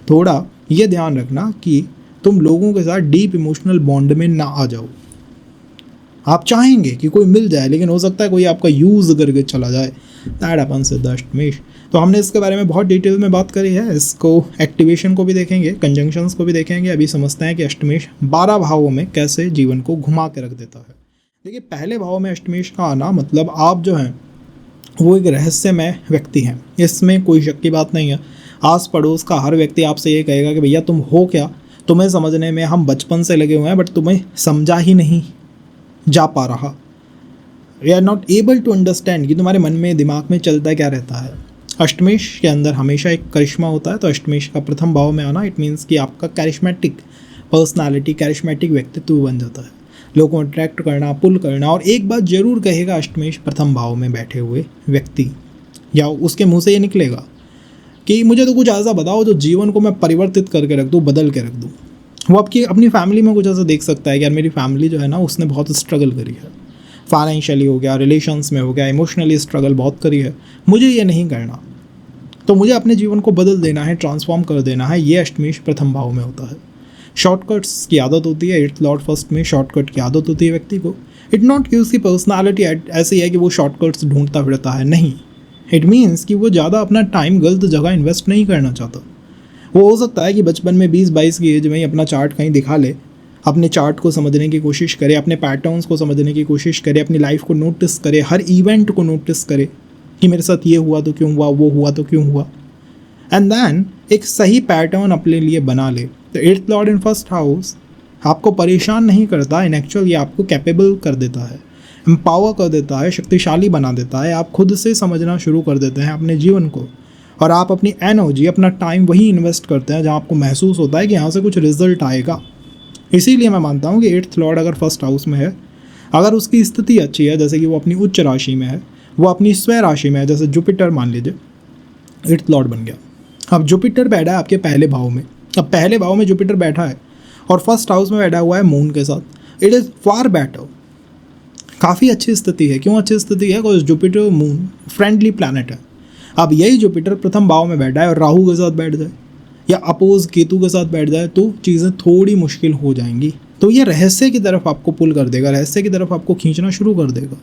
थोड़ा ये ध्यान रखना कि तुम लोगों के साथ डीप इमोशनल बॉन्ड में ना आ जाओ। आप चाहेंगे कि कोई मिल जाए, लेकिन हो सकता है कोई आपका यूज़ करके चला जाए, दैट हैपेंस विद द अष्टमेश। तो हमने इसके बारे में बहुत डिटेल में बात करी है, इसको एक्टिवेशन को भी देखेंगे, कंजंक्शंस को भी देखेंगे। अभी समझते हैं कि अष्टमेश 12 भावों में कैसे जीवन को घुमा के रख देता है। देखिए, पहले भाव में अष्टमेश का आना मतलब आप जो हैं वो एक रहस्यमय व्यक्ति हैं, इसमें कोई शक की बात नहीं है। आस पड़ोस का हर व्यक्ति आपसे ये कहेगा कि भैया तुम हो क्या, तुम्हें समझने में हम बचपन से लगे हुए हैं बट तुम्हें समझा ही नहीं जा पा रहा। We are not able to understand कि तुम्हारे मन में दिमाग में चलता क्या रहता है। अष्टमेश के अंदर हमेशा एक करिश्मा होता है, तो अष्टमेश का प्रथम भाव में आना इट मीन्स कि आपका कैरिश्मेटिक पर्सनालिटी, कैरिश्मेटिक व्यक्तित्व बन जाता है, लोगों को अट्रैक्ट करना, पुल करना। और एक बात जरूर कहेगा अष्टमेश प्रथम भाव में बैठे हुए व्यक्ति, या उसके मुंह से ये निकलेगा कि मुझे तो कुछ ऐसा बताओ जो जीवन को मैं परिवर्तित करके रख दूँ, बदल के रख दूँ। वो आपकी अपनी फैमिली में कुछ ऐसा देख सकता है कि यार मेरी फैमिली जो है ना उसने बहुत स्ट्रगल करी है, फाइनेंशियली हो गया, रिलेशंस में हो गया, इमोशनली स्ट्रगल बहुत करी है, मुझे ये नहीं करना, तो मुझे अपने जीवन को बदल देना है, ट्रांसफॉर्म कर देना है। ये अष्टमेश प्रथम भाव में होता है। शॉर्टकट्स की आदत होती है, एट्थ लॉर्ड फर्स्ट में शॉर्टकट की आदत होती है व्यक्ति को। इट नॉट कि उसकी पर्सनालिटी ऐसी है कि वो शॉर्टकट्स ढूंढता फिरता है, नहीं। इट मीन्स कि वो ज़्यादा अपना टाइम गलत जगह इन्वेस्ट नहीं करना चाहता। वो हो सकता है कि बचपन में 20-22 की एज में ही अपना चार्ट कहीं दिखा ले, अपने चार्ट को समझने की कोशिश करे, अपने पैटर्न्स को समझने की कोशिश करे, अपनी लाइफ को नोटिस करे, हर इवेंट को नोटिस करे कि मेरे साथ ये हुआ तो क्यों हुआ, वो हुआ तो क्यों हुआ, एंड देन एक सही पैटर्न अपने लिए बना ले। तो eighth Lord in first house आपको परेशान नहीं करता, इन एक्चुअल ये आपको कैपेबल कर देता है, एम्पावर कर देता है, शक्तिशाली बना देता है। आप खुद से समझना शुरू कर देते हैं अपने जीवन को, और आप अपनी एनर्जी, अपना टाइम वही इन्वेस्ट करते हैं जहाँ आपको महसूस होता है कि यहाँ से कुछ रिजल्ट आएगा। इसीलिए मैं मानता हूँ कि एट्थ लॉर्ड अगर फर्स्ट हाउस में है, अगर उसकी स्थिति अच्छी है, जैसे कि वो अपनी उच्च राशि में है, वो अपनी स्वय राशि में है, जैसे जुपिटर मान लीजिए एट्थ लॉर्ड बन गया। अब जुपिटर बैठा है आपके पहले भाव में, अब पहले भाव में जुपिटर बैठा है और फर्स्ट हाउस में बैठा हुआ है मून के साथ। इट इज़ फार बेटर, काफ़ी अच्छी स्थिति है। क्यों अच्छी स्थिति है? Because Jupiter moon friendly planet है। अब यही जुपिटर प्रथम भाव में बैठा है और राहु के साथ बैठ जाए या अपोज केतु के साथ बैठ जाए तो चीज़ें थोड़ी मुश्किल हो जाएंगी। तो ये रहस्य की तरफ आपको पुल कर देगा, रहस्य की तरफ आपको खींचना शुरू कर देगा।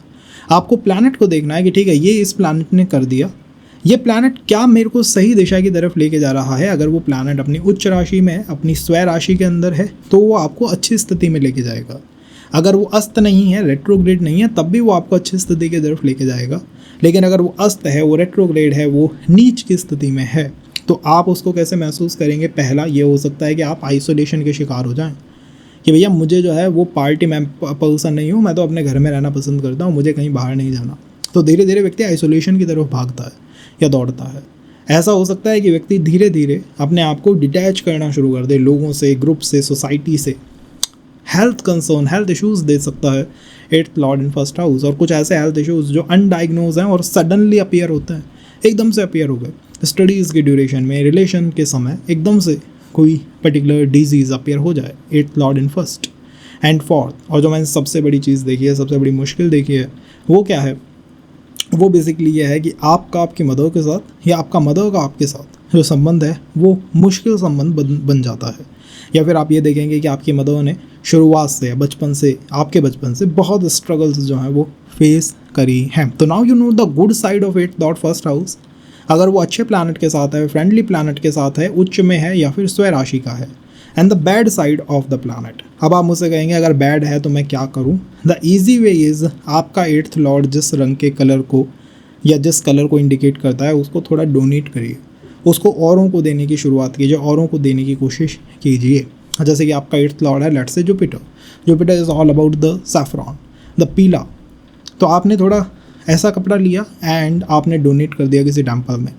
आपको प्लैनेट को देखना है कि ठीक है, ये इस प्लैनेट ने कर दिया, ये प्लैनेट क्या मेरे को सही दिशा की तरफ लेके जा रहा है। अगर वो प्लैनेट अपनी उच्च राशि में है, अपनी स्वय राशि के अंदर है, तो वो आपको अच्छी स्थिति में लेके जाएगा। अगर वो अस्त नहीं है, रेट्रोग्रेड नहीं है, तब भी वो आपको अच्छी स्थिति की तरफ लेके जाएगा। लेकिन अगर वो अस्त है, वो रेट्रोग्रेड है, वो नीच की स्थिति में है, तो आप उसको कैसे महसूस करेंगे? पहला ये हो सकता है कि आप आइसोलेशन के शिकार हो जाएं कि भैया मुझे जो है वो पार्टी में पर्सन नहीं हूँ, मैं तो अपने घर में रहना पसंद करता हूँ, मुझे कहीं बाहर नहीं जाना। तो धीरे धीरे व्यक्ति आइसोलेशन की तरफ भागता है या दौड़ता है। ऐसा हो सकता है कि व्यक्ति धीरे धीरे अपने आप को डिटैच करना शुरू कर दे लोगों से, ग्रुप से, सोसाइटी से। हेल्थ कंसर्न, हेल्थ इश्यूज़ दे सकता है eighth Lord in first house, और कुछ ऐसे हेल्थ इश्यूज़ जो अनडायग्नोज हैं और सडनली अपीयर होते हैं, एकदम से अपीयर हो गए। स्टडीज़ की ड्यूरेशन में, रिलेशन के समय एकदम से कोई पर्टिकुलर डिजीज़ अपीयर हो जाए, eighth Lord in first and fourth. और जो मैंने सबसे बड़ी चीज़ देखी है, सबसे बड़ी मुश्किल देखी है, वो क्या है? वो बेसिकली ये है कि आपका आपकी मदर के साथ या आपका मदर का आपके साथ जो संबंध है वो मुश्किल संबंध बन जाता है। या फिर आप ये देखेंगे कि आपकी मदर ने शुरुआत से, बचपन से, आपके बचपन से बहुत स्ट्रगल्स जो हैं वो फेस करी हैं। तो now you know the good side of eighth Lord first house. अगर वो अच्छे प्लैनेट के साथ है, फ्रेंडली प्लैनेट के साथ है, उच्च में है या फिर स्वय राशि का है, and the bad side of the planet. अब आप मुझसे कहेंगे अगर बैड है तो मैं क्या करूं? द ईजी वे इज़ आपका एट्थ लॉर्ड जिस रंग के कलर को या जिस कलर को इंडिकेट करता है उसको थोड़ा डोनेट करिए, उसको औरों को देने की शुरुआत कीजिए, औरों को देने की कोशिश कीजिए। जैसे कि आपका एट्थ लॉर्ड है let's say Jupiter, Jupiter is all about the saffron, the पीला। तो आपने थोड़ा ऐसा कपड़ा लिया एंड आपने डोनेट कर दिया किसी टेम्पल में,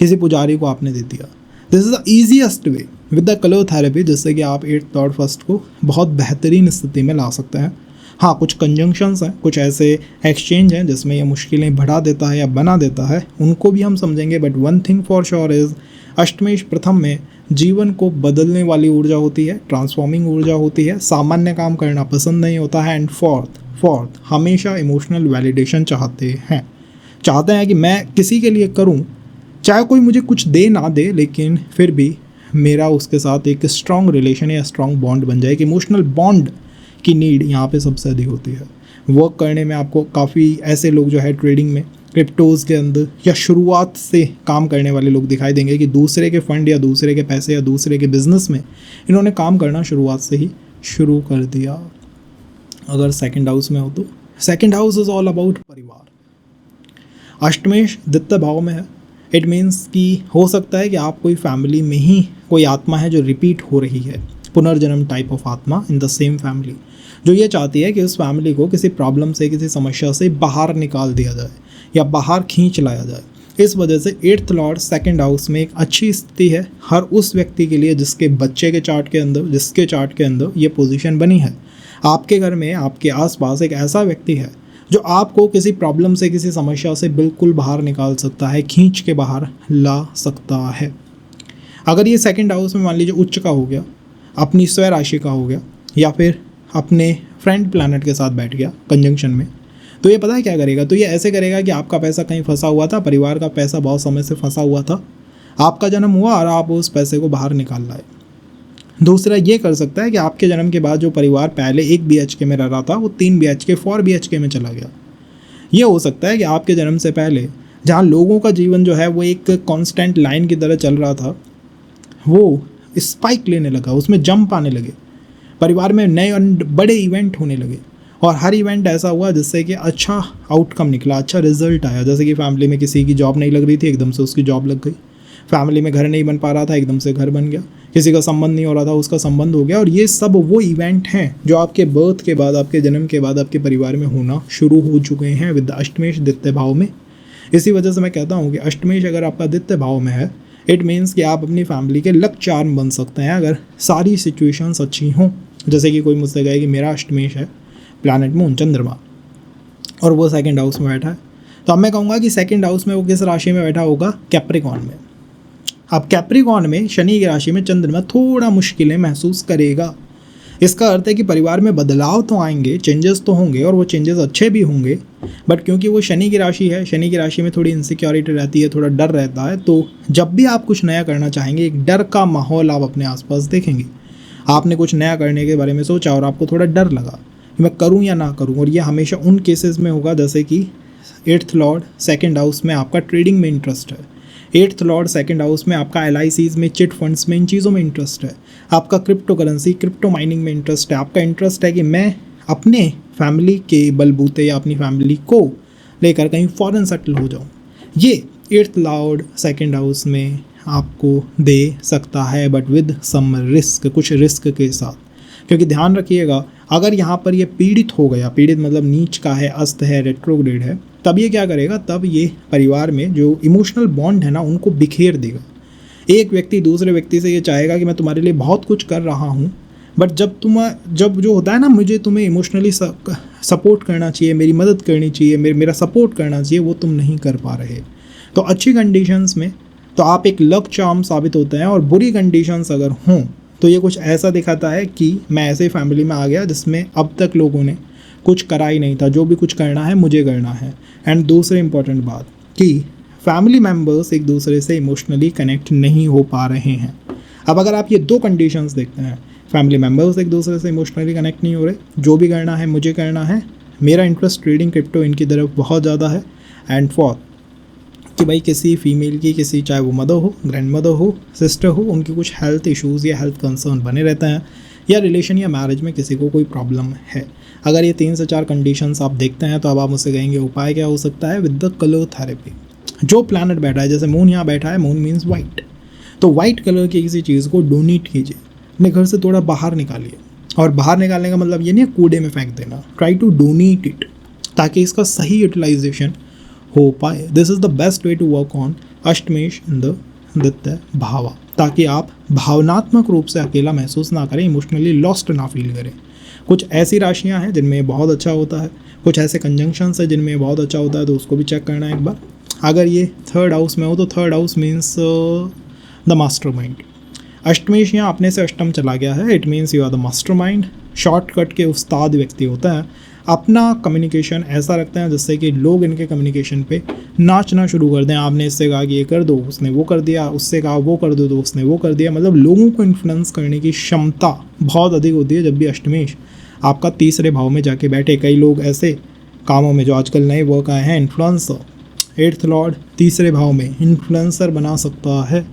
किसी पुजारी को आपने दे दिया। This is the easiest way with the colour therapy, जिससे कि आप एट्थ लॉर्ड फर्स्ट को बहुत बेहतरीन स्थिति में ला सकते हैं। हाँ, कुछ कंजंक्शंस हैं, कुछ ऐसे एक्सचेंज हैं जिसमें ये मुश्किलें बढ़ा देता है या बना देता है, उनको भी हम समझेंगे। But one thing for sure is अष्टमेश प्रथम में जीवन को बदलने वाली ऊर्जा होती है, ट्रांसफॉर्मिंग ऊर्जा होती है, सामान्य काम करना पसंद नहीं होता है, एंड फोर्थ हमेशा इमोशनल वैलिडेशन चाहते हैं कि मैं किसी के लिए करूं, चाहे कोई मुझे कुछ दे ना दे, लेकिन फिर भी मेरा उसके साथ एक स्ट्रॉन्ग रिलेशन या स्ट्रॉन्ग बॉन्ड बन जाए। कि इमोशनल बॉन्ड की नीड यहाँ पे सबसे अधिक होती है। वर्क करने में आपको काफ़ी ऐसे लोग जो है ट्रेडिंग में क्रिप्टोज़ के अंदर या शुरुआत से काम करने वाले लोग दिखाई देंगे कि दूसरे के फंड या दूसरे के पैसे या दूसरे के बिजनेस में इन्होंने काम करना शुरुआत से ही शुरू कर दिया। अगर सेकंड हाउस में हो तो second house is all about परिवार। अष्टमेश द्वितीय भाव में है। इट मीन्स कि हो सकता है कि आप कोई फैमिली में ही कोई आत्मा है जो रिपीट हो रही है, पुनर्जन्म टाइप ऑफ आत्मा इन द सेम फैमिली, जो ये चाहती है कि उस फैमिली को किसी प्रॉब्लम से, किसी समस्या से बाहर निकाल दिया जाए या बाहर खींच लाया जाए। इस वजह से 8th लॉर्ड सेकंड हाउस में एक अच्छी स्थिति है हर उस व्यक्ति के लिए जिसके बच्चे के चार्ट के अंदर, जिसके चार्ट के अंदर ये पोजीशन बनी है। आपके घर में, आपके आसपास एक ऐसा व्यक्ति है जो आपको किसी प्रॉब्लम से, किसी समस्या से बिल्कुल बाहर निकाल सकता है, खींच के बाहर ला सकता है। अगर ये सेकंड हाउस में मान लीजिए उच्च का हो गया, अपनी स्वय राशि का हो गया, या फिर अपने फ्रेंड प्लैनेट के साथ बैठ गया कंजंक्शन में, तो ये पता है क्या करेगा? तो ये ऐसे करेगा कि आपका पैसा कहीं फंसा हुआ था, परिवार का पैसा बहुत समय से फंसा हुआ था, आपका जन्म हुआ और आप उस पैसे को बाहर निकाल लाए। दूसरा ये कर सकता है कि आपके जन्म के बाद जो परिवार पहले 1 BHK में रह रहा था वो 3 BHK 4 BHK में चला गया। ये हो सकता है कि आपके जन्म से पहले जहाँ लोगों का जीवन जो है वो एक कांस्टेंट लाइन की तरह चल रहा था, वो स्पाइक लेने लगा, उसमें जंप आने लगे, परिवार में नए बड़े इवेंट होने लगे और हर इवेंट ऐसा हुआ जिससे कि अच्छा आउटकम निकला, अच्छा रिजल्ट आया। जैसे कि फैमिली में किसी की जॉब नहीं लग रही थी, एकदम से उसकी जॉब लग गई। फैमिली में घर नहीं बन पा रहा था, एकदम से घर बन गया। किसी का संबंध नहीं हो रहा था, उसका संबंध हो गया। और ये सब वो इवेंट हैं जो आपके बर्थ के बाद, आपके जन्म के बाद आपके परिवार में होना शुरू हो चुके हैं विद अष्टमेश द्वितीय भाव में। इसी वजह से मैं कहता हूँ कि अष्टमेश अगर आपका द्वितीय भाव में है, इट मीन्स कि आप अपनी फैमिली के लक चार्म बन सकते हैं अगर सारी सिचुएशंस अच्छी हों। जैसे कि कोई मुझसे कहे कि मेरा अष्टमेश है प्लैनेट मून चंद्रमा और वो सेकंड हाउस में बैठा है, तो अब मैं कहूँगा कि सेकंड हाउस में वो किस राशि में बैठा होगा? कैप्रिकॉर्न में। अब कैप्रिकॉर्न में शनि की राशि में चंद्रमा थोड़ा मुश्किलें महसूस करेगा। इसका अर्थ है कि परिवार में बदलाव तो आएंगे, चेंजेस तो होंगे और वो चेंजेस अच्छे भी होंगे, बट क्योंकि वो शनि की राशि है, शनि की राशि में थोड़ी इनसिक्योरिटी रहती है, थोड़ा डर रहता है, तो जब भी आप कुछ नया करना चाहेंगे एक डर का माहौल आप अपने आसपास देखेंगे। आपने कुछ नया करने के बारे में सोचा और आपको थोड़ा डर लगा कि मैं करूं या ना करूं, और ये हमेशा उन केसेस में होगा जैसे कि 8th लॉर्ड सेकंड हाउस में आपका ट्रेडिंग में इंटरेस्ट है, 8th लॉर्ड सेकंड हाउस में आपका LICs में, चिट फंड्स में, इन चीज़ों में इंटरेस्ट है, आपका क्रिप्टो करेंसी, क्रिप्टो माइनिंग में इंटरेस्ट है, आपका इंटरेस्ट है कि मैं अपने फैमिली के बलबूते या अपनी फैमिली को लेकर कहीं फॉरेन सेटल हो जाऊँ। ये 8th लॉर्ड सेकंड हाउस में आपको दे सकता है, बट विद सम रिस्क, कुछ रिस्क के साथ। क्योंकि ध्यान रखिएगा, अगर यहाँ पर ये पीड़ित हो गया, पीड़ित मतलब नीच का है, अस्त है, रेट्रोग्रेड है, तब ये क्या करेगा? तब ये परिवार में जो इमोशनल बॉन्ड है ना, उनको बिखेर देगा। एक व्यक्ति दूसरे व्यक्ति से ये चाहेगा कि मैं तुम्हारे लिए बहुत कुछ कर रहा हूँ, बट जब जो होता है ना, मुझे तुम्हें इमोशनली सपोर्ट करना चाहिए, मेरी मदद करनी चाहिए, मेरा सपोर्ट करना चाहिए, वो तुम नहीं कर पा रहे। तो अच्छी कंडीशंस में तो आप एक लक चार्म साबित होते हैं, और बुरी कंडीशंस अगर हों तो ये कुछ ऐसा दिखाता है कि मैं ऐसे फैमिली में आ गया जिसमें अब तक लोगों ने कुछ करा ही नहीं था, जो भी कुछ करना है मुझे करना है। एंड दूसरी इंपॉर्टेंट बात कि फैमिली मेम्बर्स एक दूसरे से इमोशनली कनेक्ट नहीं हो पा रहे हैं। अब अगर आप ये दो कंडीशंस देखते हैं, फैमिली मेम्बर्स एक दूसरे से इमोशनली कनेक्ट नहीं हो रहे, जो भी करना है मुझे करना है, मेरा इंटरेस्ट ट्रेडिंग क्रिप्टो इनकी तरफ बहुत ज़्यादा है, एंड फोर्थ कि भाई किसी फीमेल की, किसी चाहे वो मदर हो, ग्रैंड मदर हो, सिस्टर हो, उनकी कुछ हेल्थ इश्यूज़ या हेल्थ कंसर्न बने रहते हैं, या रिलेशन या मैरिज में किसी को कोई प्रॉब्लम है। अगर ये 3 से 4 कंडीशंस आप देखते हैं तो अब आप मुझसे कहेंगे उपाय क्या हो सकता है? With the colour therapy. जो प्लैनेट बैठा है, जैसे मून यहाँ बैठा है, मून मीन्स वाइट, तो वाइट कलर की किसी चीज़ को डोनेट कीजिए, अपने घर से थोड़ा बाहर निकालिए। और बाहर निकालने का मतलब ये नहीं है कूड़े में फेंक देना, ट्राई टू डोनेट इट, ताकि इसका सही यूटिलाइजेशन हो पाए। This is the best way to work on अष्टमेश इन द द्वितीय भावा, ताकि आप भावनात्मक रूप से अकेला महसूस ना करें, इमोशनली लॉस्ट ना फील करें। कुछ ऐसी राशियां हैं जिनमें बहुत अच्छा होता है, कुछ ऐसे कंजंक्शंस है जिनमें बहुत अच्छा होता है, तो उसको भी चेक करना है एक बार। अगर ये 3rd हाउस में हो तो 3rd house means the mastermind. अष्टमेश यहाँ अपने से अष्टम चला गया है, it means you are the mastermind. Shortcut के उस्ताद व्यक्ति होता है, अपना कम्युनिकेशन ऐसा रखते हैं जिससे कि लोग इनके कम्युनिकेशन पे नाचना शुरू कर दें। आपने इससे कहा कि ये कर दो, उसने वो कर दिया, उससे कहा वो कर दो तो उसने वो कर दिया। मतलब लोगों को इन्फ्लुएंस करने की क्षमता बहुत अधिक होती है जब भी अष्टमेश आपका 3रे भाव में जाके बैठे। कई लोग ऐसे कामों में जो आजकल नए वर्क आए हैं, इन्फ्लुएंसर, एट्थ लॉर्ड तीसरे भाव में इन्फ्लुएंसर बना सकता है।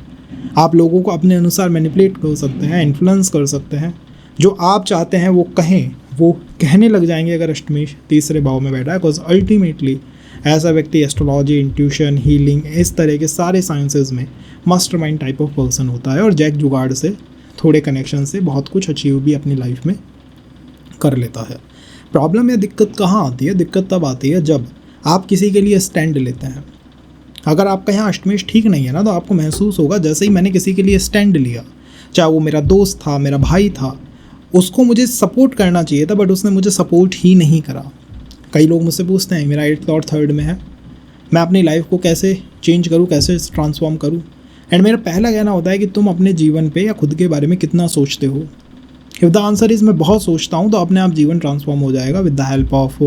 आप लोगों को अपने अनुसार मैनिपुलेट कर सकते हैं, इन्फ्लुएंस कर सकते हैं। जो आप चाहते हैं वो कहें, वो कहने लग जाएंगे अगर अष्टमेश तीसरे भाव में बैठा है। बिकॉज अल्टीमेटली ऐसा व्यक्ति एस्ट्रोलॉजी, इंट्यूशन, हीलिंग, इस तरह के सारे साइंसेज में मास्टरमाइंड टाइप ऑफ पर्सन होता है और जैक जुगाड़ से, थोड़े कनेक्शन से बहुत कुछ अचीव भी अपनी लाइफ में कर लेता है। प्रॉब्लम या दिक्कत कहाँ आती है? दिक्कत तब आती है जब आप किसी के लिए स्टैंड लेते हैं। अगर आपका यहाँ अष्टमेश ठीक नहीं है ना, तो आपको महसूस होगा जैसे ही मैंने किसी के लिए स्टैंड लिया, चाहे वो मेरा दोस्त था, मेरा भाई था, उसको मुझे सपोर्ट करना चाहिए था बट उसने मुझे सपोर्ट ही नहीं करा। कई लोग मुझसे पूछते हैं मेरा 8th लॉर्ड 3rd में है, मैं अपनी लाइफ को कैसे चेंज करूँ, कैसे ट्रांसफॉर्म करूँ। एंड मेरा पहला कहना होता है कि तुम अपने जीवन पे या खुद के बारे में कितना सोचते हो। इफ़ द आंसर इज़ मैं बहुत सोचता हूँ, तो अपने आप जीवन ट्रांसफॉर्म हो जाएगा with the help of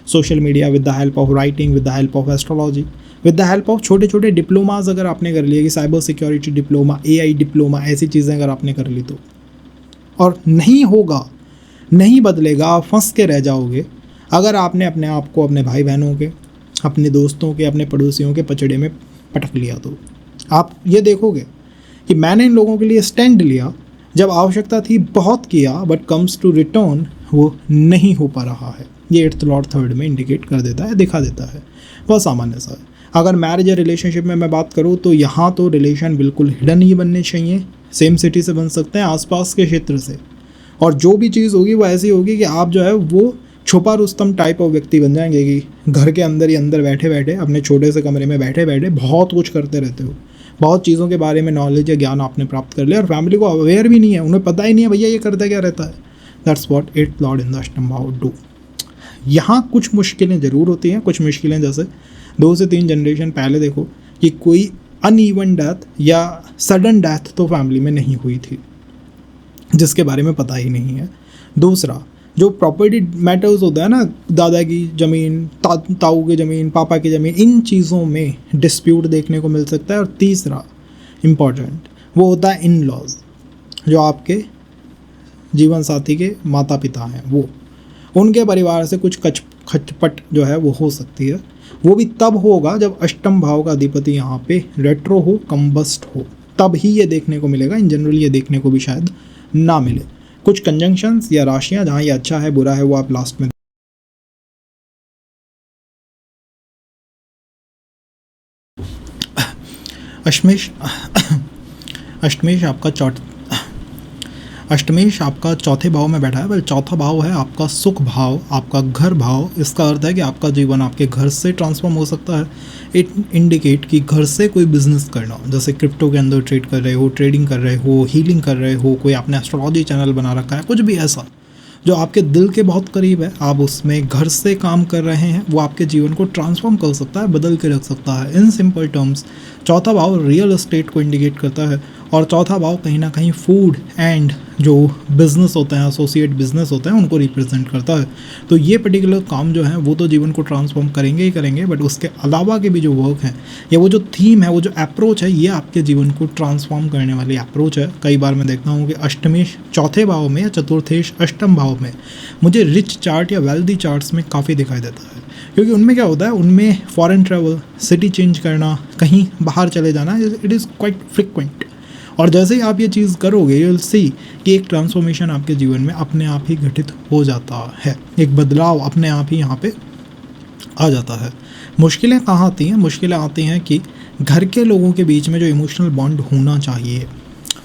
social media, with the help of writing, with the help of astrology, with the help of छोटे छोटे डिप्लोमाज अगर आपने कर लिए कि cyber security diploma, AI diploma, ऐसी चीज़ें अगर आपने कर ली तो। और नहीं होगा, नहीं बदलेगा, आप फंस के रह जाओगे अगर आपने अपने आप को अपने भाई बहनों के, अपने दोस्तों के, अपने पड़ोसियों के पचड़े में पटक लिया। तो आप ये देखोगे कि मैंने इन लोगों के लिए स्टैंड लिया, जब आवश्यकता थी बहुत किया, बट कम्स टू रिटर्न वो नहीं हो पा रहा है। ये 8th लॉर्ड 3rd में इंडिकेट कर देता है, दिखा देता है। बहुत सामान्य सा है। अगर मैरिज या रिलेशनशिप में मैं बात करूँ तो यहाँ तो रिलेशन बिल्कुल हिडन ही बनने चाहिए। सेम सिटी से बन सकते हैं, आसपास के क्षेत्र से, और जो भी चीज़ होगी वो ऐसी होगी कि आप जो है वो छुपा रुस्तम टाइप ऑफ व्यक्ति बन जाएंगे कि घर के अंदर ही अंदर बैठे बैठे, अपने छोटे से कमरे में बैठे बैठे बहुत कुछ करते रहते हो। बहुत चीज़ों के बारे में नॉलेज या ज्ञान आपने प्राप्त कर लिया और फैमिली को अवेयर भी नहीं है, उन्हें पता ही नहीं है भैया ये करता क्या रहता है। That's what 8th lord in the अष्टम भाव डू। यहाँ कुछ मुश्किलें ज़रूर होती हैं, कुछ मुश्किलें जैसे 2 से 3 जनरेशन पहले देखो कि कोई अनइवन डेथ या सडन डेथ तो फैमिली में नहीं हुई थी, जिसके बारे में पता ही नहीं है। दूसरा, जो प्रॉपर्टी मैटर्स होता है ना, दादा की ज़मीन, ताऊ की ज़मीन, पापा की ज़मीन, इन चीज़ों में डिस्प्यूट देखने को मिल सकता है। और तीसरा इम्पॉर्टेंट वो होता है इन लॉज, जो आपके जीवन साथी के माता पिता हैं, वो उनके परिवार से कुछ खटपट जो है वो हो सकती है। वो भी तब होगा जब अष्टम भाव का अधिपति यहाँ पे रेट्रो हो, कम्बस्ट हो, तब ही ये देखने को मिलेगा। इन जनरल ये देखने को भी शायद ना मिले। कुछ कंजंक्शंस या राशियाँ जहाँ ये अच्छा है बुरा है वो आप लास्ट में अष्टमेश आपका चौथे भाव में बैठा है। वेल, चौथा भाव है आपका सुख भाव, आपका घर भाव। इसका अर्थ है कि आपका जीवन आपके घर से ट्रांसफॉर्म हो सकता है। इट इंडिकेट कि घर से कोई बिजनेस करना, जैसे क्रिप्टो के अंदर ट्रेड कर रहे हो, ट्रेडिंग कर रहे हो, हीलिंग कर रहे हो, कोई आपने एस्ट्रोलॉजी चैनल बना रखा है, कुछ भी ऐसा जो आपके दिल के बहुत करीब है, आप उसमें घर से काम कर रहे हैं, वो आपके जीवन को ट्रांसफॉर्म कर सकता है, बदल के रख सकता है। इन सिंपल टर्म्स चौथा भाव रियल एस्टेट को इंडिकेट करता है। और चौथा भाव कहीं ना कहीं फूड एंड जो बिज़नेस होते हैं, एसोसिएट बिजनेस होते हैं, उनको रिप्रेजेंट करता है। तो ये पर्टिकुलर काम जो है वो तो जीवन को ट्रांसफॉर्म करेंगे ही करेंगे, बट उसके अलावा के भी जो वर्क है या वो जो थीम है, वो जो अप्रोच है, ये आपके जीवन को ट्रांसफॉर्म करने वाली अप्रोच है। कई बार मैं देखता हूँ कि अष्टमेश चौथे भाव में या चतुर्थेश अष्टम भाव में मुझे रिच चार्ट या वेल्दी चार्ट्स में काफ़ी दिखाई देता है, क्योंकि उनमें क्या होता है, उनमें फॉरेन ट्रैवल, सिटी चेंज करना, कहीं बाहर चले जाना, इट इज़ क्वाइट फ्रिक्वेंट। और जैसे ही आप ये चीज़ करोगे, यू विल सी कि एक ट्रांसफॉर्मेशन आपके जीवन में अपने आप ही घटित हो जाता है, एक बदलाव अपने आप ही यहाँ पे आ जाता है। मुश्किलें कहाँ आती हैं? मुश्किलें आती हैं कि घर के लोगों के बीच में जो इमोशनल बॉन्ड होना चाहिए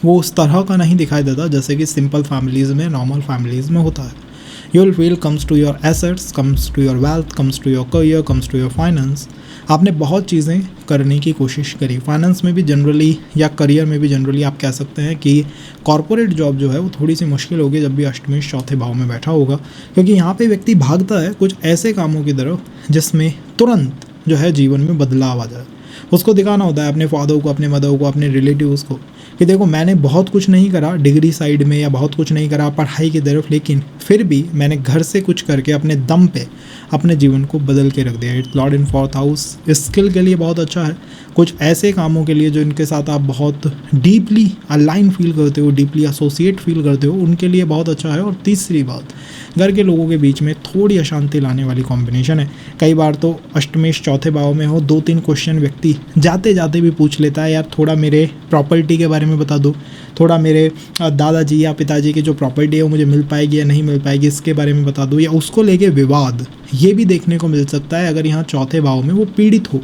वो उस तरह का नहीं दिखाई देता जैसे कि सिंपल फैमिलीज़ में, नॉर्मल फैमिलीज़ में होता है। You will feel comes to your assets, comes to your wealth, comes to your career, comes to your finance. आपने बहुत चीज़ें करने की कोशिश करी, फाइनेंस में भी जनरली या करियर में भी जनरली आप कह सकते हैं कि कॉर्पोरेट जॉब जो है वो थोड़ी सी मुश्किल होगी जब भी अष्टमेश चौथे भाव में बैठा होगा, क्योंकि यहाँ पे व्यक्ति भागता है कुछ ऐसे कामों की तरफ जिसमें तुरंत जो है जीवन में बदलाव आ जाए। उसको दिखाना होता है अपने फादर को, अपने मदर को, अपने रिलेटिव्स को कि देखो मैंने बहुत कुछ नहीं करा डिग्री साइड में या बहुत कुछ नहीं करा पढ़ाई की तरफ, लेकिन फिर भी मैंने घर से कुछ करके अपने दम पे अपने जीवन को बदल के रख दिया। It's Lord in 4th house skill के लिए बहुत अच्छा है, कुछ ऐसे कामों के लिए जो इनके साथ आप बहुत डीपली अलाइन फील करते हो, डीपली एसोसिएट फील करते हो, उनके लिए बहुत अच्छा है। और तीसरी बात, घर के लोगों के बीच में थोड़ी अशांति लाने वाली कॉम्बिनेशन है। कई बार तो अष्टमेश चौथे भाव में हो, 2-3 क्वेश्चन व्यक्ति जाते जाते भी पूछ लेता है, यार थोड़ा मेरे प्रॉपर्टी के बारे में बता दो, थोड़ा मेरे दादाजी या पिताजी की जो प्रॉपर्टी है वो मुझे मिल पाएगी या नहीं मिल पाएगी इसके बारे में बता दो, या उसको लेके विवाद ये भी देखने को मिल सकता है अगर यहाँ चौथे भाव में वो पीड़ित हो।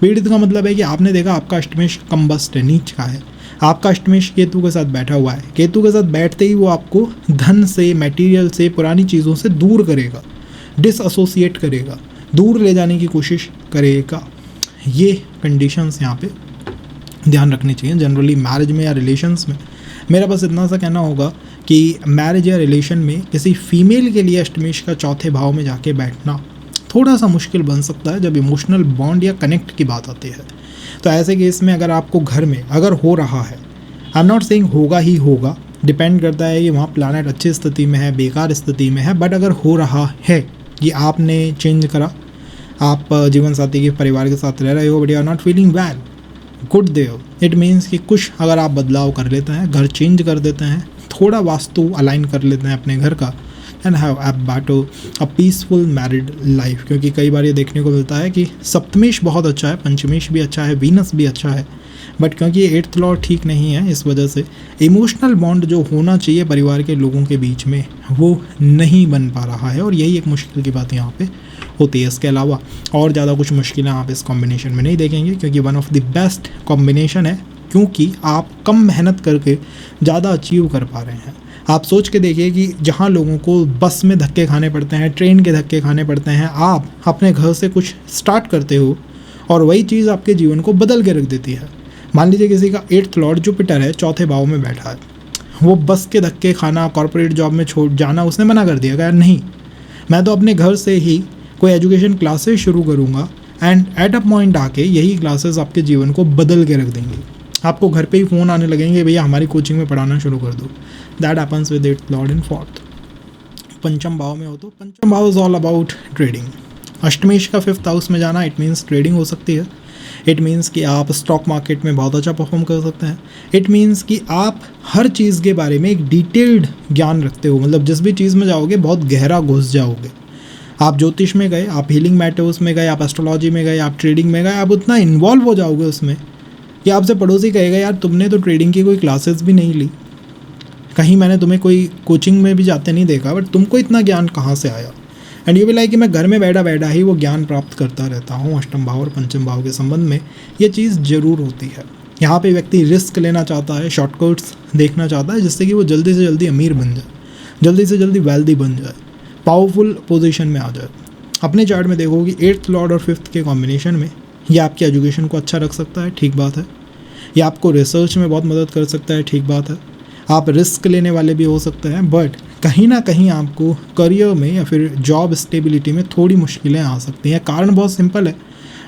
पीड़ित का मतलब है कि आपने देखा आपका अष्टमेश कम्बस्ट है, नीच का है, आपका अष्टमेश केतु के साथ बैठा हुआ है। केतु के साथ बैठते ही वो आपको धन से, मटेरियल से, पुरानी चीज़ों से दूर करेगा, डिसएसोसिएट करेगा, दूर ले जाने की कोशिश करेगा। ये कंडीशंस यहाँ पे ध्यान रखनी चाहिए जनरली मैरिज में या रिलेशंस में। मेरा बस इतना सा कहना होगा कि मैरिज या रिलेशन में किसी फीमेल के लिए अष्टमेश का चौथे भाव में जाके बैठना थोड़ा सा मुश्किल बन सकता है जब इमोशनल बॉन्ड या कनेक्ट की बात आती है। तो ऐसे केस में अगर आपको घर में अगर हो रहा है, आई एम नॉट सेइंग होगा ही होगा, डिपेंड करता है कि वहाँ प्लैनेट अच्छी स्थिति में है, बेकार स्थिति में है, बट अगर हो रहा है कि आपने चेंज करा, आप जीवन साथी के परिवार के साथ रह रहे हो but you are not feeling well, good देव, इट मीन्स कि कुछ अगर आप बदलाव कर लेते हैं, घर चेंज कर देते हैं, थोड़ा वास्तु अलाइन कर लेते हैं अपने घर का, and have a peaceful married life. क्योंकि कई बार ये देखने को मिलता है कि सप्तमेश बहुत अच्छा है, पंचमेश भी अच्छा है, वीनस भी अच्छा है, बट क्योंकि ये 8th लॉर्ड ठीक नहीं है, इस वजह से इमोशनल बॉन्ड जो होना चाहिए परिवार के लोगों के बीच में वो नहीं बन पा रहा है, और यही एक मुश्किल की बात यहाँ पे होती है। इसके अलावा और ज़्यादा कुछ मुश्किलें आप इस कॉम्बिनेशन में नहीं देखेंगे, क्योंकि one of the best combination है, क्योंकि आप कम मेहनत करके ज़्यादा अचीव कर पा रहे हैं। आप सोच के देखिए कि जहाँ लोगों को बस में धक्के खाने पड़ते हैं, ट्रेन के धक्के खाने पड़ते हैं, आप अपने घर से कुछ स्टार्ट करते हो और वही चीज़ आपके जीवन को बदल के रख देती है। मान लीजिए किसी का 8th लॉर्ड जुपिटर है, चौथे भाव में बैठा है, वो बस के धक्के खाना, कॉर्पोरेट जॉब में छोड़ जाना उसने मना कर दिया, यार नहीं, मैं तो अपने घर से ही कोई एजुकेशन क्लासेस शुरू करूँगा, एंड एट अ पॉइंट आके यही क्लासेस आपके जीवन को बदल के रख देंगी। आपको घर पे ही फ़ोन आने लगेंगे, भैया हमारी कोचिंग में पढ़ाना शुरू कर दो। That happens with 8th lord in 4th। पंचम भाव में हो तो पंचम भाव इज़ ऑल अबाउट ट्रेडिंग। अष्टमेश का 5th हाउस में जाना इट मीन्स ट्रेडिंग हो सकती है, इट मीन्स कि आप स्टॉक मार्केट में बहुत अच्छा परफॉर्म कर सकते हैं, इट मीन्स कि आप हर चीज़ के बारे में एक डिटेल्ड ज्ञान रखते हो, मतलब जिस भी चीज़ में जाओगे बहुत गहरा घुस जाओगे। आप ज्योतिष में गए, आप हीलिंग मैटर्स में गए, आप एस्ट्रोलॉजी में गए, आप ट्रेडिंग में गए, आप उतना इन्वॉल्व हो जाओगे उसमें कि आपसे पड़ोसी कहेगा, यार तुमने तो ट्रेडिंग की कोई क्लासेस भी नहीं ली, कहीं मैंने तुम्हें कोई कोचिंग में भी जाते नहीं देखा, बट तुमको इतना ज्ञान कहाँ से आया। एंड ये भी लाइक कि मैं घर में बैठा बैठा ही वो ज्ञान प्राप्त करता रहता हूँ। अष्टम भाव और पंचम भाव के संबंध में ये चीज़ ज़रूर होती है। यहाँ पे व्यक्ति रिस्क लेना चाहता है, शॉर्टकट्स देखना चाहता है, जिससे कि वो जल्दी से जल्दी अमीर बन जाए, जल्दी से जल्दी वेल्दी बन जाए, पावरफुल पोजीशन में आ जाए। अपने चार्ट में देखो कि 8th लॉर्ड और 5th के कॉम्बिनेशन में ये आपकी एजुकेशन को अच्छा रख सकता है, ठीक बात है। ये आपको रिसर्च में बहुत मदद कर सकता है, ठीक बात है। आप रिस्क लेने वाले भी हो सकते हैं, बट कहीं ना कहीं आपको करियर में या फिर जॉब स्टेबिलिटी में थोड़ी मुश्किलें आ सकती हैं। कारण बहुत सिंपल है,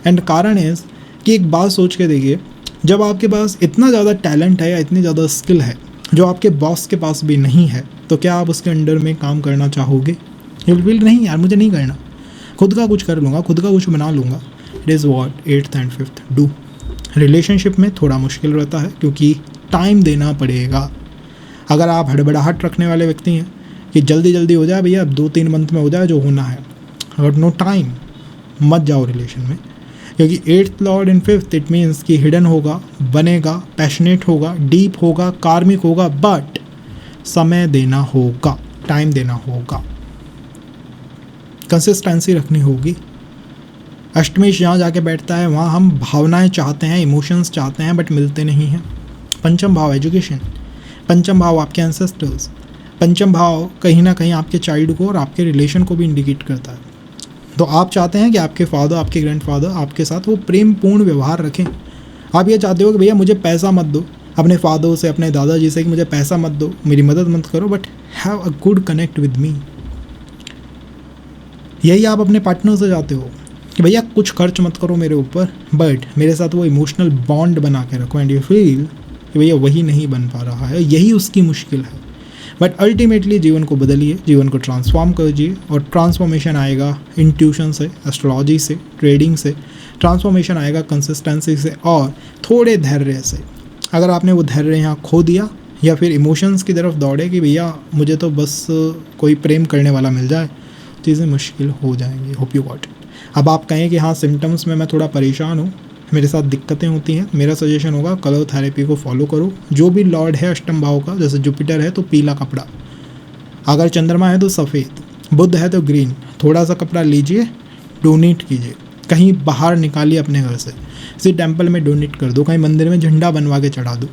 एंड कारण इज़ कि एक बात सोच के देखिए, जब आपके पास इतना ज़्यादा टैलेंट है या इतनी ज़्यादा स्किल है जो आपके बॉस के पास भी नहीं है, तो क्या आप उसके अंडर में काम करना चाहोगे? यू विल फील नहीं यार मुझे नहीं करना, खुद का कुछ कर लूँगा, खुद का कुछ बना लूँगा। It is what 8th and 5th do. Relationship में थोड़ा मुश्किल रहता है क्योंकि टाइम देना पड़ेगा। अगर आप हड़बड़ाहट रखने वाले व्यक्ति हैं कि जल्दी जल्दी हो जाए भैया, अब 2-3 मंथ में हो जाए जो होना है, और नो टाइम, मत जाओ रिलेशन में, क्योंकि 8th lord in 5th it means कि हिडन होगा, बनेगा, पैशनेट होगा, डीप होगा, कार्मिक होगा, बट समय देना होगा, टाइम देना होगा, कंसिस्टेंसी रखनी होगी। अष्टमेश जहाँ जाके बैठता है वहाँ हम भावनाएं चाहते हैं, इमोशंस चाहते हैं, बट मिलते नहीं हैं। पंचम भाव एजुकेशन, पंचम भाव आपके एंसेस्टर्स, पंचम भाव कहीं ना कहीं आपके चाइल्ड को और आपके रिलेशन को भी इंडिकेट करता है। तो आप चाहते हैं कि आपके फादर, आपके ग्रैंडफादर आपके साथ वो प्रेमपूर्ण व्यवहार रखें। आप ये चाहते हो कि भैया मुझे पैसा मत दो, अपने फादर से, अपने दादाजी से कि मुझे पैसा मत दो, मेरी मदद मत करो, but have a good connect with me. यही आप अपने पार्टनर से चाहते हो कि भैया कुछ खर्च मत करो मेरे ऊपर, बट मेरे साथ वो इमोशनल बॉन्ड बना के रखो, एंड यू फील कि भैया वही नहीं बन पा रहा है, यही उसकी मुश्किल है। बट अल्टीमेटली जीवन को बदलिए, जीवन को ट्रांसफॉर्म कीजिए, और ट्रांसफॉर्मेशन आएगा इंट्यूशन से, एस्ट्रोलॉजी से, ट्रेडिंग से। ट्रांसफॉर्मेशन आएगा कंसिस्टेंसी से और थोड़े धैर्य से। अगर आपने वो धैर्य यहाँ खो दिया या फिर इमोशंस की तरफ दौड़े कि भैया मुझे तो बस कोई प्रेम करने वाला मिल जाए, चीज़ें मुश्किल हो जाएंगी। Hope you got it. अब आप कहें कि हाँ सिम्टम्स में मैं थोड़ा परेशान हूँ, मेरे साथ दिक्कतें होती हैं, मेरा सजेशन होगा कलर थेरेपी को फॉलो करो। जो भी लॉर्ड है अष्टम भाव का, जैसे जुपिटर है तो पीला कपड़ा, अगर चंद्रमा है तो सफ़ेद, बुध है तो ग्रीन, थोड़ा सा कपड़ा लीजिए, डोनेट कीजिए, कहीं बाहर निकालिए अपने घर से, किसी टेम्पल में डोनेट कर दो, कहीं मंदिर में झंडा बनवा के चढ़ा दो।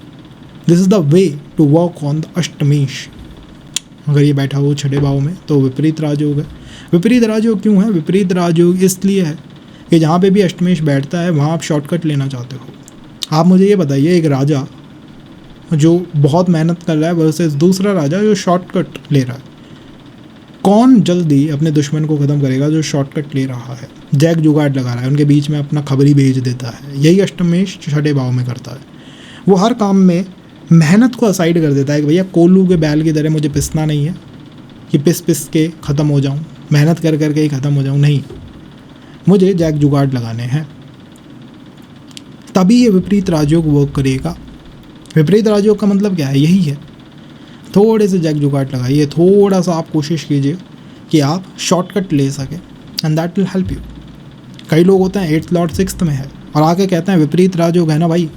This is the way to work on the अष्टमेश। अगर ये बैठा हो छठे भाव में तो विपरीत राजयोग है। विपरीत राजयोग क्यों है? विपरीत राजयोग इसलिए है कि जहाँ पे भी अष्टमेश बैठता है वहाँ आप शॉर्टकट लेना चाहते हो। आप मुझे ये बताइए, एक राजा जो बहुत मेहनत कर रहा है वर्सेस दूसरा राजा जो शॉर्टकट ले रहा है, कौन जल्दी अपने दुश्मन को ख़त्म करेगा? जो शॉर्टकट ले रहा है, जैक जुगाड़ लगा रहा है, उनके बीच में अपना खबरी भेज देता है। यही अष्टमेश छठे भाव में करता है। वो हर काम में मेहनत को असाइड कर देता है कि भैया कोल्लू के बैल की तरह मुझे पिसना नहीं है कि पिस पिस के ख़त्म हो जाऊँ, मेहनत कर करके ही ख़त्म हो जाऊँ, नहीं, मुझे जैक जुगाड़ लगाने हैं। तभी ये विपरीत राजयोग वर्क करेगा। विपरीत राजयोग का मतलब क्या है? यही है, थोड़े से जैक जुगाड़ लगाइए, थोड़ा सा आप कोशिश कीजिए कि आप शॉर्टकट ले सकें, and that will help you. कई लोग होते हैं 8th लॉर्ड 6th में है और आके कहते हैं विपरीत राजयोग है ना भाई,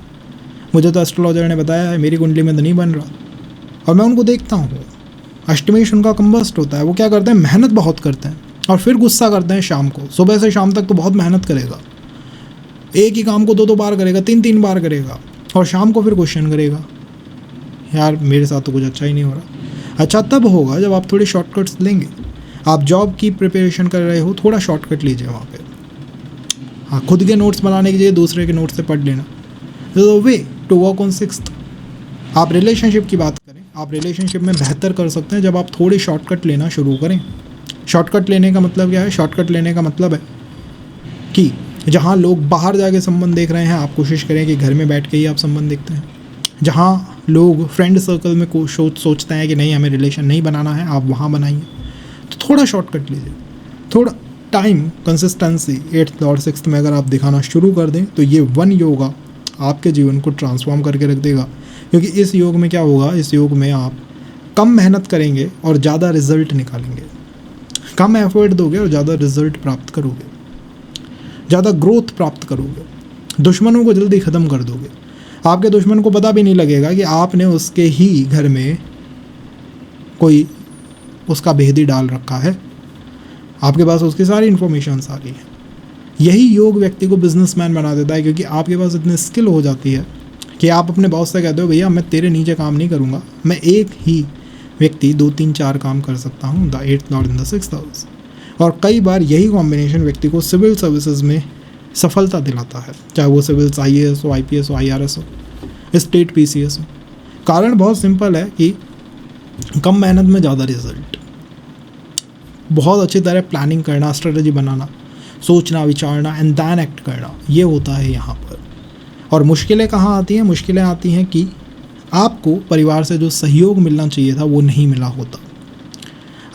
मुझे तो एस्ट्रोलॉजर ने बताया है, मेरी कुंडली में तो नहीं बन रहा। और मैं उनको देखता हूँ, अष्टमेश उनका कंबस्ट होता है, वो क्या करते हैं, मेहनत बहुत करते हैं और फिर गुस्सा करते हैं शाम को। सुबह से शाम तक तो बहुत मेहनत करेगा, एक ही काम को 2-2 बार करेगा, 3-3 बार करेगा, और शाम को फिर क्वेश्चन करेगा, यार मेरे साथ तो कुछ अच्छा ही नहीं हो रहा। अच्छा तब होगा जब आप थोड़े शॉर्टकट्स लेंगे। आप जॉब की प्रिपरेशन कर रहे हो, थोड़ा शॉर्टकट लीजिए वहाँ पे। हाँ, खुद के नोट्स बनाने की जगह दूसरे के नोट्स से पढ़ लेना। Way to work on 6th। आप रिलेशनशिप की बात करें, आप रिलेशनशिप में बेहतर कर सकते हैं जब आप थोड़े शॉर्टकट लेना शुरू करें। शॉर्टकट लेने का मतलब क्या है? शॉर्टकट लेने का मतलब है कि जहाँ लोग बाहर जाके संबंध देख रहे हैं, आप कोशिश करें कि घर में बैठ के ही आप संबंध देखते हैं। जहाँ लोग फ्रेंड सर्कल में सोचते हैं कि नहीं हमें रिलेशन नहीं बनाना है, आप वहाँ बनाइए। तो थोड़ा शॉर्टकट लीजिए, थोड़ा टाइम, कंसिस्टेंसी 8th और 6th में अगर आप दिखाना शुरू कर दें तो ये 1 योगा आपके जीवन को ट्रांसफॉर्म करके रख देगा। क्योंकि इस योग में क्या होगा, इस योग में आप कम मेहनत करेंगे और ज़्यादा रिजल्ट निकालेंगे, कम एफर्ट दोगे और ज़्यादा रिजल्ट प्राप्त करोगे, ज़्यादा ग्रोथ प्राप्त करोगे, दुश्मनों को जल्दी ख़त्म कर दोगे। आपके दुश्मन को पता भी नहीं लगेगा कि आपने उसके ही घर में कोई उसका भेदी डाल रखा है, आपके पास उसकी सारी इन्फॉर्मेशन आ रही है। यही योग व्यक्ति को बिजनेसमैन बना देता है, क्योंकि आपके पास इतनी स्किल हो जाती है कि आप अपने बॉस से कहते हो भैया मैं तेरे नीचे काम नहीं करूँगा, मैं एक ही व्यक्ति 2-3-4 काम कर सकता हूँ, the 8th lord in the 6th house. और कई बार यही कॉम्बिनेशन व्यक्ति को सिविल सर्विसेज में सफलता दिलाता है, चाहे वो सिविल IAS हो, IPS हो, IRS हो, स्टेट PCS हो। कारण बहुत सिंपल है कि कम मेहनत में ज़्यादा रिजल्ट, बहुत अच्छी तरह प्लानिंग करना, स्ट्रेटजी बनाना, सोचना, विचारना एंड दैन एक्ट करना, ये होता है यहाँ पर। और मुश्किलें कहाँ आती हैं? मुश्किलें आती हैं कि आपको परिवार से जो सहयोग मिलना चाहिए था वो नहीं मिला होता।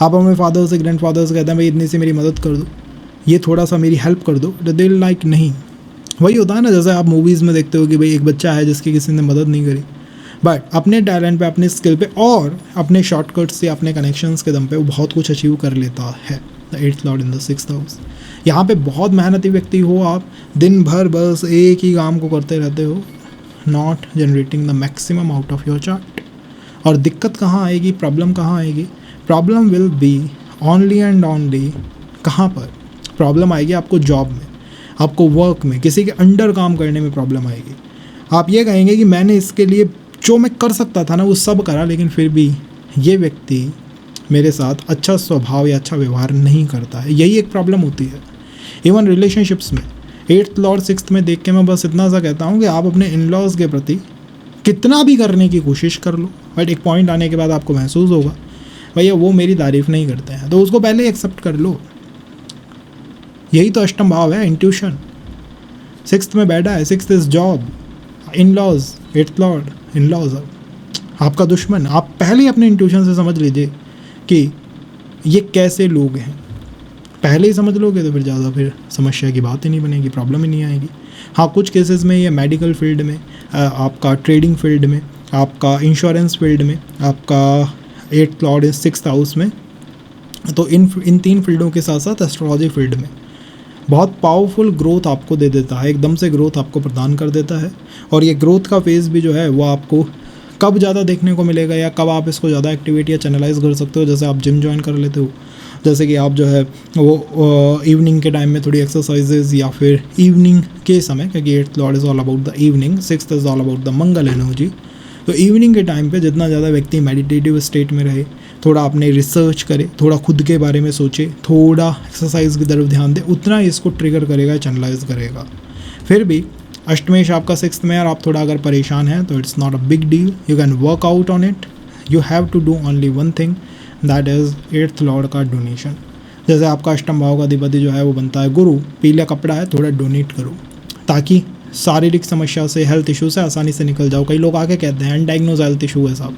आप अपने फादर से, ग्रैंड फादर से कहते हैं भाई इतनी सी मेरी मदद कर दो, ये थोड़ा सा मेरी हेल्प कर दो, दे लाइक नहीं। वही होता है ना, जैसे आप मूवीज़ में देखते हो कि भाई एक बच्चा है जिसकी किसी ने मदद नहीं करी, बट अपने टैलेंट पे, अपने स्किल पे और अपने शॉर्टकट्स से, अपने कनेक्शंस के दम पे वो बहुत कुछ अचीव कर लेता है। The 8th lord in the 6th house. यहाँ पे बहुत मेहनती व्यक्ति हो आप, दिन भर बस एक ही काम को करते रहते हो, not generating the maximum out of your chart. और दिक्कत कहाँ आएगी, प्रॉब्लम कहाँ आएगी? Problem will be only and only कहाँ पर? प्रॉब्लम आएगी आपको जॉब में, आपको वर्क में, किसी के अंडर काम करने में प्रॉब्लम आएगी। आप ये कहेंगे कि मैंने इसके लिए जो मैं कर सकता था ना वो सब करा, लेकिन फिर भी ये व्यक्ति मेरे साथ अच्छा स्वभाव या अच्छा व्यवहार नहीं करता है। यही एक प्रॉब्लम होती है इवन रिलेशनशिप्स में। 8th लॉर्ड 6th में देख के मैं बस इतना सा कहता हूँ कि आप अपने इन-लॉज के प्रति कितना भी करने की कोशिश कर लो, बट एक पॉइंट आने के बाद आपको महसूस होगा भैया वो मेरी तारीफ़ नहीं करते हैं, तो उसको पहले एक्सेप्ट कर लो। यही तो अष्टम भाव है, इंट्यूशन। 6th में बैठा है, 6th is job, in-laws, 8th lord in-laws आपका दुश्मन। आप पहले ही अपने इंट्यूशन से समझ लीजिए कि ये कैसे लोग हैं। पहले ही समझ लोगे तो फिर ज़्यादा फिर समस्या की बात ही नहीं बनेगी, प्रॉब्लम ही नहीं आएगी। हाँ, कुछ केसेस में ये मेडिकल फील्ड में, आपका ट्रेडिंग फील्ड में, आपका इंश्योरेंस फील्ड में, आपका 8th लॉर्ड 6th हाउस में, तो इन 3 फील्डों के साथ साथ एस्ट्रोलॉजी फील्ड में बहुत पावरफुल ग्रोथ आपको दे देता है, एकदम से ग्रोथ आपको प्रदान कर देता है। और ये ग्रोथ का फेज़ भी जो है वो आपको कब ज़्यादा देखने को मिलेगा या कब आप इसको ज़्यादा एक्टिविटी या चैनलाइज कर सकते हो। जैसे आप जिम ज्वाइन कर लेते हो, जैसे कि आप जो है वो इवनिंग के टाइम में थोड़ी एक्सरसाइजेज, या फिर इवनिंग के समय, क्योंकि 8th Lord is all about the evening, 6th is all about the Mangal energy. तो इवनिंग के टाइम पे जितना ज़्यादा व्यक्ति मेडिटेटिव स्टेट में रहे, थोड़ा अपने रिसर्च करे, थोड़ा खुद के बारे में सोचे, थोड़ा एक्सरसाइज की तरफ ध्यान दे, उतना ही इसको ट्रिगर करेगा, चैनलाइज करेगा। फिर भी अष्टमेश आपका 6th में, और आप थोड़ा अगर परेशान हैं तो it's not a big deal, you can work out on it. You have to do only one thing, that is 8th lord का डोनेशन। जैसे आपका अष्टम भाव का अधिपति जो है वो बनता है गुरु, पीला कपड़ा है, थोड़ा डोनेट करो ताकि शारीरिक समस्या से, हेल्थ इशू से आसानी से निकल जाओ। कई लोग आके कहते हैं अनडायग्नोज हेल्थ इशू है साहब,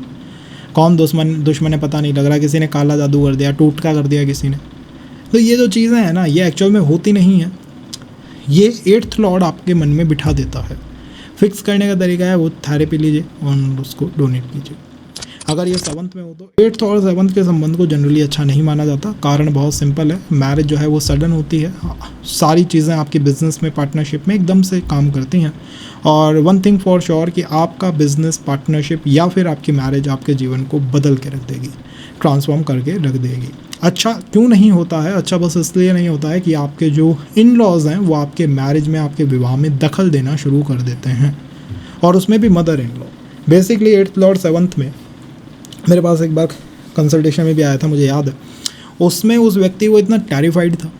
कौन दुश्मन है पता नहीं लग रहा, किसी ने काला जादू कर दिया, टोटका कर दिया किसी ने। तो ये जो चीज़ें हैं ना, ये एक्चुअल में होती नहीं है। ये 8th लॉर्ड आपके मन में बिठा देता है। फिक्स करने का तरीका है वो थेरेपी लीजिए और उसको डोनेट कीजिए। अगर ये 7th में हो तो 8th और 7th के संबंध को जनरली अच्छा नहीं माना जाता। कारण बहुत सिंपल है, मैरिज जो है वो सडन होती है। सारी चीज़ें आपकी बिजनेस में, पार्टनरशिप में एकदम से काम करती हैं। और वन थिंग फॉर श्योर कि आपका बिजनेस, पार्टनरशिप या फिर आपकी मैरिज आपके जीवन को बदल के रख देगी, ट्रांसफॉर्म करके रख देगी। अच्छा क्यों नहीं होता है? अच्छा बस इसलिए नहीं होता है कि आपके जो इन लॉज हैं वो आपके मैरिज में, आपके विवाह में दखल देना शुरू कर देते हैं, और उसमें भी mother in law. Basically 8th Lord 7th में मेरे पास एक बार कंसल्टेशन में भी आया था, मुझे याद है। उसमें उस व्यक्ति को इतना टेरिफाइड था,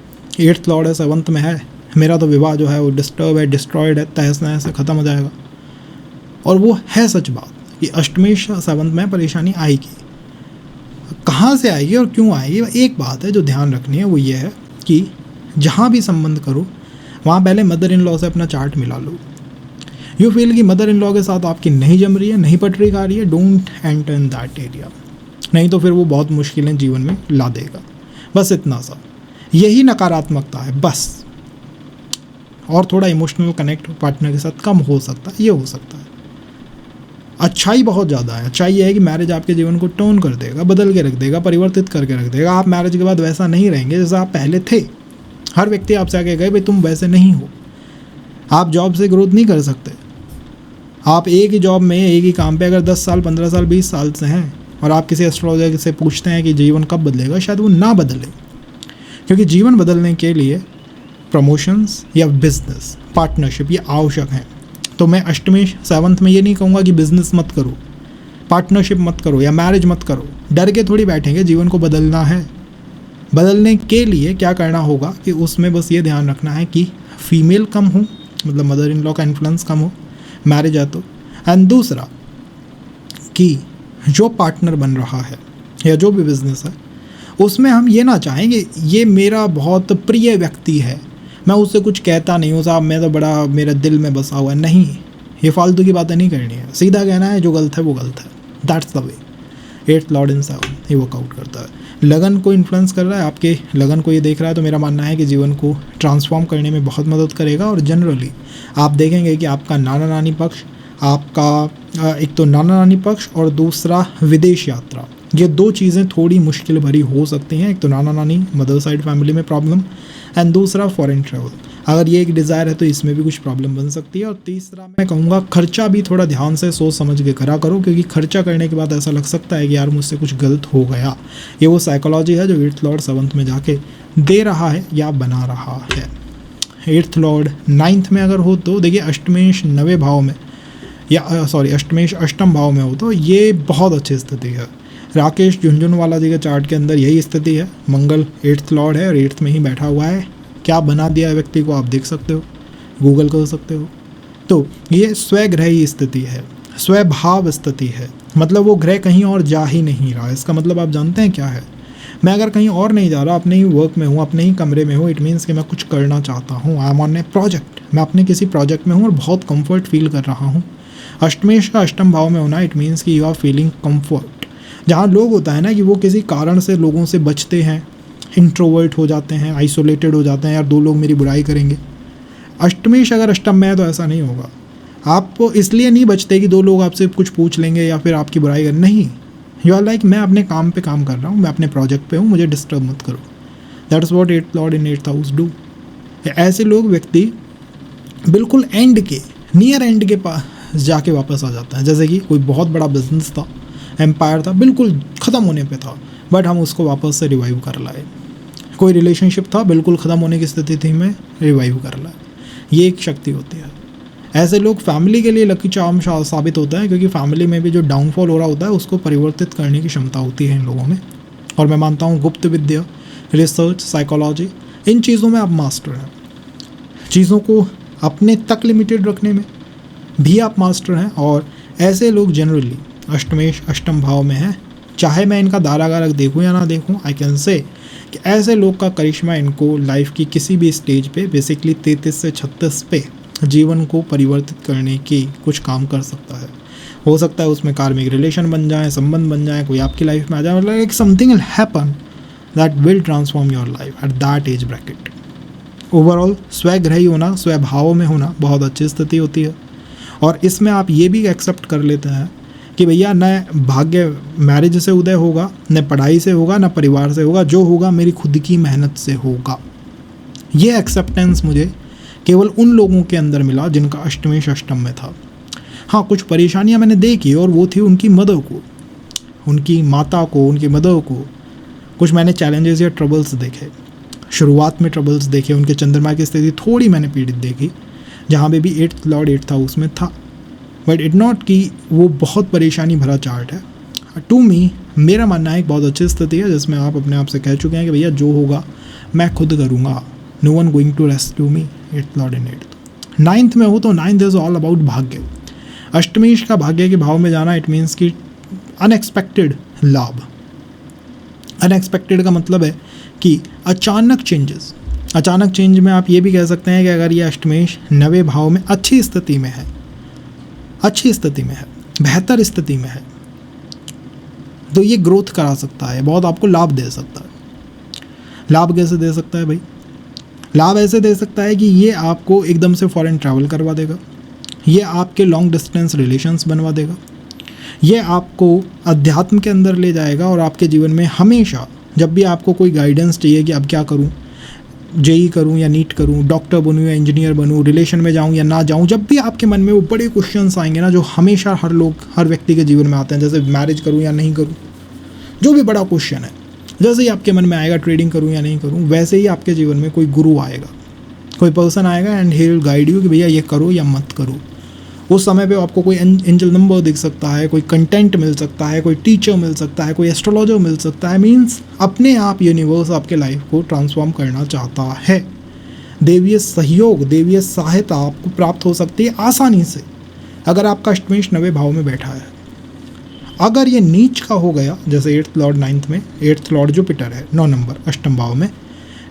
8th लॉर्ड है, 7th में है, मेरा तो विवाह जो है वो डिस्टर्ब है, डिस्ट्रॉयड है, तहस नहस से ख़त्म हो जाएगा। और वो है सच बात कि अष्टमेश 7th में परेशानी आएगी। कहाँ से आएगी और क्यों आएगी? एक बात है जो ध्यान रखनी है, वो ये है कि जहाँ भी संबंध करो वहाँ पहले मदर इन लॉ से अपना चार्ट मिला लो। यू फील कि मदर इन लॉ के साथ आपकी नहीं जम रही है, नहीं पटरी खा रही है, don't enter in that area, नहीं तो फिर वो बहुत मुश्किलें जीवन में ला देगा। बस इतना सा, यही नकारात्मकता है बस। और थोड़ा इमोशनल कनेक्ट पार्टनर के साथ कम हो सकता है, ये हो सकता है। अच्छाई बहुत ज़्यादा है। अच्छाई ये है कि मैरिज आपके जीवन को टर्न कर देगा, बदल के रख देगा, परिवर्तित करके रख देगा। आप मैरिज के बाद वैसा नहीं रहेंगे जैसा आप पहले थे। हर व्यक्ति आपसे आके कहे भाई तुम वैसे नहीं हो। आप जॉब से ग्रोथ नहीं कर सकते। आप एक ही जॉब में, एक ही काम पे अगर 10 साल, 15 साल, 20 साल से हैं, और आप किसी एस्ट्रोलॉजर से पूछते हैं कि जीवन कब बदलेगा, शायद वो ना बदले। क्योंकि जीवन बदलने के लिए प्रमोशंस या बिजनेस, पार्टनरशिप ये आवश्यक हैं। तो मैं अष्टमेश 7th में ये नहीं कहूँगा कि बिजनेस मत करो, पार्टनरशिप मत करो या मैरिज मत करो। डर के थोड़ी बैठेंगे, जीवन को बदलना है। बदलने के लिए क्या करना होगा कि उसमें बस ये ध्यान रखना है कि फीमेल कम हो, मतलब मदर इन लॉ का इन्फ्लुएंस कम हो, मैरिज है तो। एंड दूसरा कि जो पार्टनर बन रहा है या जो भी बिजनेस है उसमें हम ये ना चाहें कि ये मेरा बहुत प्रिय व्यक्ति है, मैं उससे कुछ कहता नहीं हूँ साहब, मैं तो बड़ा मेरे दिल में बसा हुआ है। नहीं, ये फालतू की बातें नहीं करनी है। सीधा कहना है जो गलत है वो गलत है। That's the way 8th lord in 7 ये वर्कआउट करता है। लगन को इन्फ्लुएंस कर रहा है, आपके लगन को ये देख रहा है, तो मेरा मानना है कि जीवन को ट्रांसफॉर्म करने में बहुत मदद करेगा। और जनरली आप देखेंगे कि आपका नाना नानी पक्ष, आपका एक तो नाना नानी पक्ष और दूसरा विदेश यात्रा, ये 2 चीज़ें थोड़ी मुश्किल भरी हो सकती हैं। एक तो नाना नानी मदर साइड फैमिली में प्रॉब्लम, एंड दूसरा फॉरेन ट्रैवल। अगर ये एक डिज़ायर है तो इसमें भी कुछ प्रॉब्लम बन सकती है। और तीसरा मैं कहूँगा खर्चा भी थोड़ा ध्यान से सोच समझ के करा करो, क्योंकि खर्चा करने के बाद ऐसा लग सकता है कि यार मुझसे कुछ गलत हो गया। ये वो साइकोलॉजी है जो 8th लॉर्ड 7th में जाके दे रहा है या बना रहा है। 8th लॉर्ड 9th में अगर हो तो देखिए अष्टमेश 9वें भाव में या अष्टमेश अष्टम भाव में हो तो ये बहुत अच्छी स्थिति है। राकेश झुंझुनवाला जी के चार्ट के अंदर यही स्थिति है। मंगल 8th लॉर्ड है और 8th में ही बैठा हुआ है। क्या बना दिया है व्यक्ति को आप देख सकते हो, गूगल कर सकते हो। तो ये स्वग्रही स्थिति है, स्वभाव स्थिति है, मतलब वो ग्रह कहीं और जा ही नहीं रहा। इसका मतलब आप जानते हैं क्या है? मैं अगर कहीं और नहीं जा रहा, अपने ही वर्क में हूँ, अपने ही कमरे में हूँ, इट मीन्स कि मैं कुछ करना चाहता हूँ। I am on A project, मैं अपने किसी प्रोजेक्ट में हूँ और बहुत कंफर्ट फील कर रहा हूँ। अष्टमेश का अष्टम भाव में होना इट मीन्स कि यू आर फीलिंग कंफर्ट। जहाँ लोग होता है ना कि वो किसी कारण से लोगों से बचते हैं, इंट्रोवर्ट हो जाते हैं, आइसोलेटेड हो जाते हैं, यार 2 लोग मेरी बुराई करेंगे। अष्टमेश अगर अष्टम में है तो ऐसा नहीं होगा। आप इसलिए नहीं बचते कि 2 लोग आपसे कुछ पूछ लेंगे या फिर आपकी बुराई करें, नहीं। यू आर लाइक मैं अपने काम पे काम कर रहा हूँ, मैं अपने प्रोजेक्ट पे हूँ, मुझे डिस्टर्ब मत करो। That is what 8th lord in 8th house do. ऐसे लोग व्यक्ति बिल्कुल एंड के, नियर एंड के पास जाके वापस आ जाता है। जैसे कि कोई बहुत बड़ा बिजनेस था, एम्पायर था, बिल्कुल ख़त्म होने पे था, बट हम उसको वापस से रिवाइव कर लाए। कोई रिलेशनशिप था, बिल्कुल ख़त्म होने की स्थिति थी, में रिवाइव कर लाए। ये एक शक्ति होती है। ऐसे लोग फैमिली के लिए लकी चार्म साबित होता है, क्योंकि फैमिली में भी जो डाउनफॉल हो रहा होता है उसको परिवर्तित करने की क्षमता होती है इन लोगों में। और मैं मानता हूँ गुप्त विद्या, रिसर्च, साइकोलॉजी, इन चीज़ों में आप मास्टर हैं। चीज़ों को अपने तक लिमिटेड रखने में भी आप मास्टर हैं। और ऐसे लोग जनरली अष्टमेश अष्टम भाव में हैं। चाहे मैं इनका दारागारक देखूं या ना देखूं, आई कैन से कि ऐसे लोग का करिश्मा इनको लाइफ की किसी भी स्टेज पे, बेसिकली 33 से 36 पे जीवन को परिवर्तित करने की कुछ काम कर सकता है। हो सकता है उसमें कार्मिक रिलेशन बन जाए, संबंध बन जाए, कोई आपकी लाइफ में आ जाए, मतलब something will happen that will transform your life at that age bracket. Overall स्वग्रही होना, स्वभाव में होना बहुत अच्छी स्थिति होती है। और इसमें आप ये भी एक्सेप्ट कर लेते हैं कि भैया न भाग्य मैरिज से उदय होगा, न पढ़ाई से होगा, न परिवार से होगा, जो होगा मेरी खुद की मेहनत से होगा। ये एक्सेप्टेंस मुझे केवल उन लोगों के अंदर मिला जिनका अष्टमेश अष्टम में था। हाँ, कुछ परेशानियां मैंने देखी, और वो थी उनकी मदर को, उनकी माता को, उनकी मदर को। कुछ मैंने चैलेंजेस या ट्रबल्स देखे, शुरुआत में ट्रबल्स देखे। उनके चंद्रमा की स्थिति थोड़ी मैंने पीड़ित देखी, जहाँ पे भी 8th लॉर्ड 8th हाउस में था, बट इट नॉट कि वो बहुत परेशानी भरा चार्ट है। टू मी, मेरा मानना है एक बहुत अच्छी स्थिति है जिसमें आप अपने आप से कह चुके हैं कि भैया जो होगा मैं खुद करूँगा, no one going to rescue me. 8th lord in 8th। 9th में हो तो 9th इज ऑल अबाउट भाग्य। अष्टमेश का भाग्य के भाव में जाना इट मीन्स कि अनएक्सपेक्टेड लाभ। अनएक्सपेक्टेड का मतलब है कि अचानक चेंजेस। अचानक चेंज में आप ये भी कह सकते हैं कि अगर ये अष्टमेश 9वें भाव में अच्छी स्थिति में है, अच्छी स्थिति में है, बेहतर स्थिति में है, तो ये ग्रोथ करा सकता है, बहुत आपको लाभ दे सकता है। लाभ कैसे दे सकता है भाई? लाभ ऐसे दे सकता है कि ये आपको एकदम से फॉरेन ट्रैवल करवा देगा, ये आपके लॉन्ग डिस्टेंस रिलेशंस बनवा देगा, ये आपको अध्यात्म के अंदर ले जाएगा। और आपके जीवन में हमेशा जब भी आपको कोई गाइडेंस चाहिए कि अब क्या करूं, जेई करूं या नीट करूं, डॉक्टर बनूं या इंजीनियर बनूं, रिलेशन में जाऊं या ना जाऊं, जब भी आपके मन में वो बड़े क्वेश्चंस आएंगे ना, जो हमेशा हर व्यक्ति के जीवन में आते हैं, जैसे मैरिज करूं या नहीं करूं, जो भी बड़ा क्वेश्चन है, जैसे ही आपके मन में आएगा ट्रेडिंग करूं या नहीं करूं, वैसे ही आपके जीवन में कोई गुरु आएगा, कोई पर्सन आएगा and he will guide you कि भैया ये करो या मत करो। उस समय पे आपको कोई एंजल नंबर दिख सकता है, कोई कंटेंट मिल सकता है, कोई टीचर मिल सकता है, कोई एस्ट्रोलॉजर मिल सकता है। मीन्स अपने आप यूनिवर्स आपके लाइफ को ट्रांसफॉर्म करना चाहता है। देवीय सहयोग, देवीय सहायता आपको प्राप्त हो सकती है आसानी से अगर आपका अष्टमेश 9वें भाव में बैठा है। अगर ये नीच का हो गया, जैसे 8th लॉर्ड 9th में, 8th लॉर्ड जुपिटर है 9 नंबर अष्टम भाव में,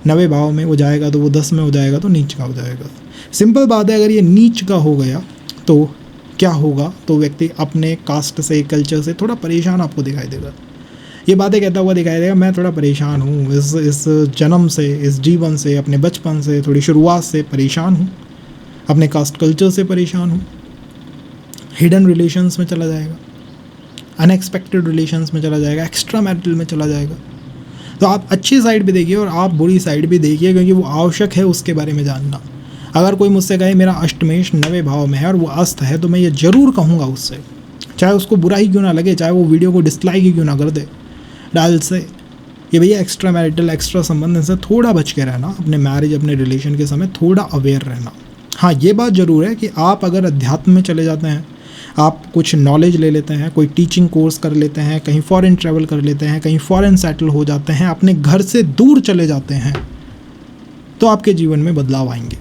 9वें भाव में वो जाएगा तो वो 10 में हो जाएगा, तो नीच का हो जाएगा। सिंपल बात है, अगर ये नीच का हो गया तो क्या होगा, तो व्यक्ति अपने कास्ट से, कल्चर से थोड़ा परेशान आपको दिखाई देगा। ये बातें कहता हुआ दिखाई देगा, मैं थोड़ा परेशान हूँ इस जन्म से, इस जीवन से, अपने बचपन से, थोड़ी शुरुआत से परेशान हूँ, अपने कास्ट कल्चर से परेशान हूँ। हिडन रिलेशंस में चला जाएगा, अनएक्सपेक्टेड रिलेशंस में चला जाएगा, एक्स्ट्रा मैरिटल में चला जाएगा। तो आप अच्छी साइड भी देखिए और आप बुरी साइड भी देखिए, क्योंकि वो आवश्यक है उसके बारे में जानना। अगर कोई मुझसे कहे मेरा अष्टमेश 9वें भाव में है और वो अस्त है, तो मैं ये ज़रूर कहूँगा उससे, चाहे उसको बुरा ही क्यों ना लगे, चाहे वो वीडियो को डिसलाइक ही क्यों ना कर दे डाल से, ये भैया एक्स्ट्रा मैरिटल, एक्स्ट्रा संबंध से थोड़ा बच के रहना, अपने मैरिज, अपने रिलेशन के समय थोड़ा अवेयर रहना। हाँ, ये बात ज़रूर है कि आप अगर अध्यात्म में चले जाते हैं, आप कुछ नॉलेज ले लेते हैं, कोई टीचिंग कोर्स कर लेते हैं, कहीं फॉरेन ट्रैवल कर लेते हैं, कहीं फॉरेन सेटल हो जाते हैं, अपने घर से दूर चले जाते हैं, तो आपके जीवन में बदलाव आएंगे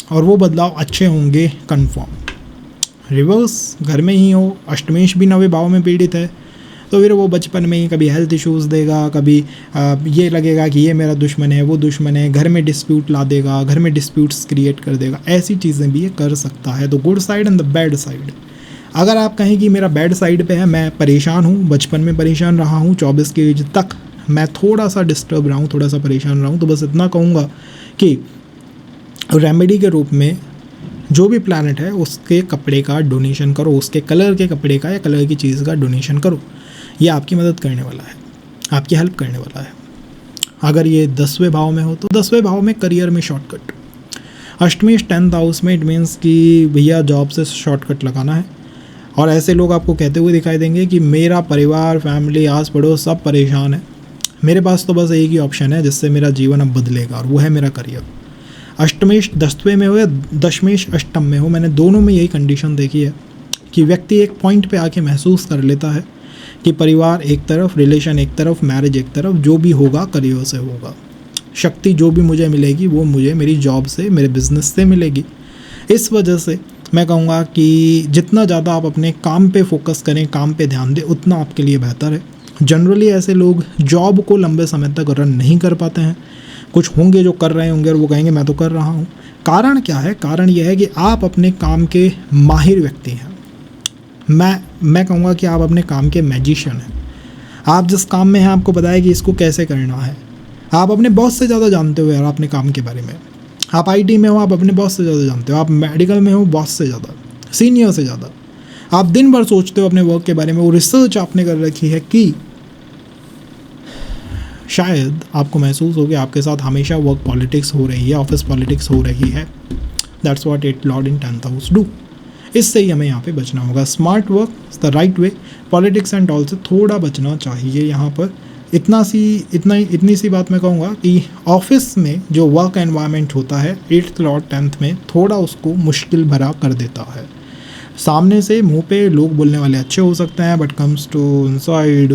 और वो बदलाव अच्छे होंगे कंफर्म। रिवर्स घर में ही हो, अष्टमेश भी 9वें भाव में पीड़ित है, तो फिर वो बचपन में ही कभी हेल्थ इश्यूज़ देगा, कभी ये लगेगा कि ये मेरा दुश्मन है, वो दुश्मन है, घर में डिस्प्यूट ला देगा, घर में डिस्प्यूट्स क्रिएट कर देगा। ऐसी चीज़ें भी ये कर सकता है। तो good side and the bad side, अगर आप कहें कि मेरा बैड साइड पे है, मैं परेशान हूँ, बचपन में परेशान रहा हूँ, 24 की एज तक मैं थोड़ा सा डिस्टर्ब रहा हूँ, थोड़ा सा परेशान रहा हूँ, तो बस इतना कहूँगा कि रेमेडी के रूप में जो भी प्लैनेट है उसके कपड़े का डोनेशन करो, उसके कलर के कपड़े का या कलर की चीज़ का डोनेशन करो। ये आपकी मदद करने वाला है, आपकी हेल्प करने वाला है। अगर ये 10वें भाव में हो तो 10वें भाव में करियर में शॉर्टकट, अष्टमेश 10th हाउस में, इट मीन्स कि भैया जॉब से शॉर्टकट लगाना है। और ऐसे लोग आपको कहते हुए दिखाई देंगे कि मेरा परिवार, फैमिली, आस पड़ोस सब परेशान है, मेरे पास तो बस एक ही ऑप्शन है जिससे मेरा जीवन अब बदलेगा, और वो है मेरा करियर। अष्टमेश 10वें में हो या दशमेश अष्टम में हो, मैंने दोनों में यही कंडीशन देखी है कि व्यक्ति एक पॉइंट पे आके महसूस कर लेता है कि परिवार एक तरफ, रिलेशन एक तरफ, मैरिज एक तरफ, जो भी होगा करियर से होगा। शक्ति जो भी मुझे मिलेगी वो मुझे मेरी जॉब से, मेरे बिजनेस से मिलेगी। इस वजह से मैं कहूँगा कि जितना ज़्यादा आप अपने काम पे फोकस करें, काम पे ध्यान दें, उतना आपके लिए बेहतर है। जनरली ऐसे लोग जॉब को लंबे समय तक रन नहीं कर पाते हैं। कुछ होंगे जो कर रहे होंगे और वो कहेंगे मैं तो कर रहा हूँ। कारण क्या है? कारण यह है कि आप अपने काम के माहिर व्यक्ति हैं। मैं कहूँगा कि आप अपने काम के मैजिशियन हैं। आप जिस काम में हैं आपको पता है कि इसको कैसे करना है। आप अपने बॉस से ज़्यादा जानते हो यार अपने काम के बारे में। आप आईटी में हो, आप अपने बॉस से ज़्यादा जानते हो। आप मेडिकल में हो, बॉस से ज़्यादा, सीनियर से ज़्यादा। आप दिन भर सोचते हो अपने वर्क के बारे में। वो रिसर्च आपने कर रखी है कि शायद आपको महसूस हो कि आपके साथ हमेशा वर्क पॉलिटिक्स हो रही है, ऑफिस पॉलिटिक्स हो रही है। That's what eight lord in 10th house do. इससे ही हमें यहाँ पे बचना होगा। Smart work is the right way. Politics and all से थोड़ा बचना चाहिए यहाँ पर। इतनी सी बात मैं कहूँगा कि ऑफिस में जो वर्क एनवायरनमेंट होता है 8th लॉर्ड 10th में थोड़ा उसको मुश्किल भरा कर देता है। सामने से मुंह पे लोग बोलने वाले अच्छे हो सकते हैं, बट कम्स टू इनसाइड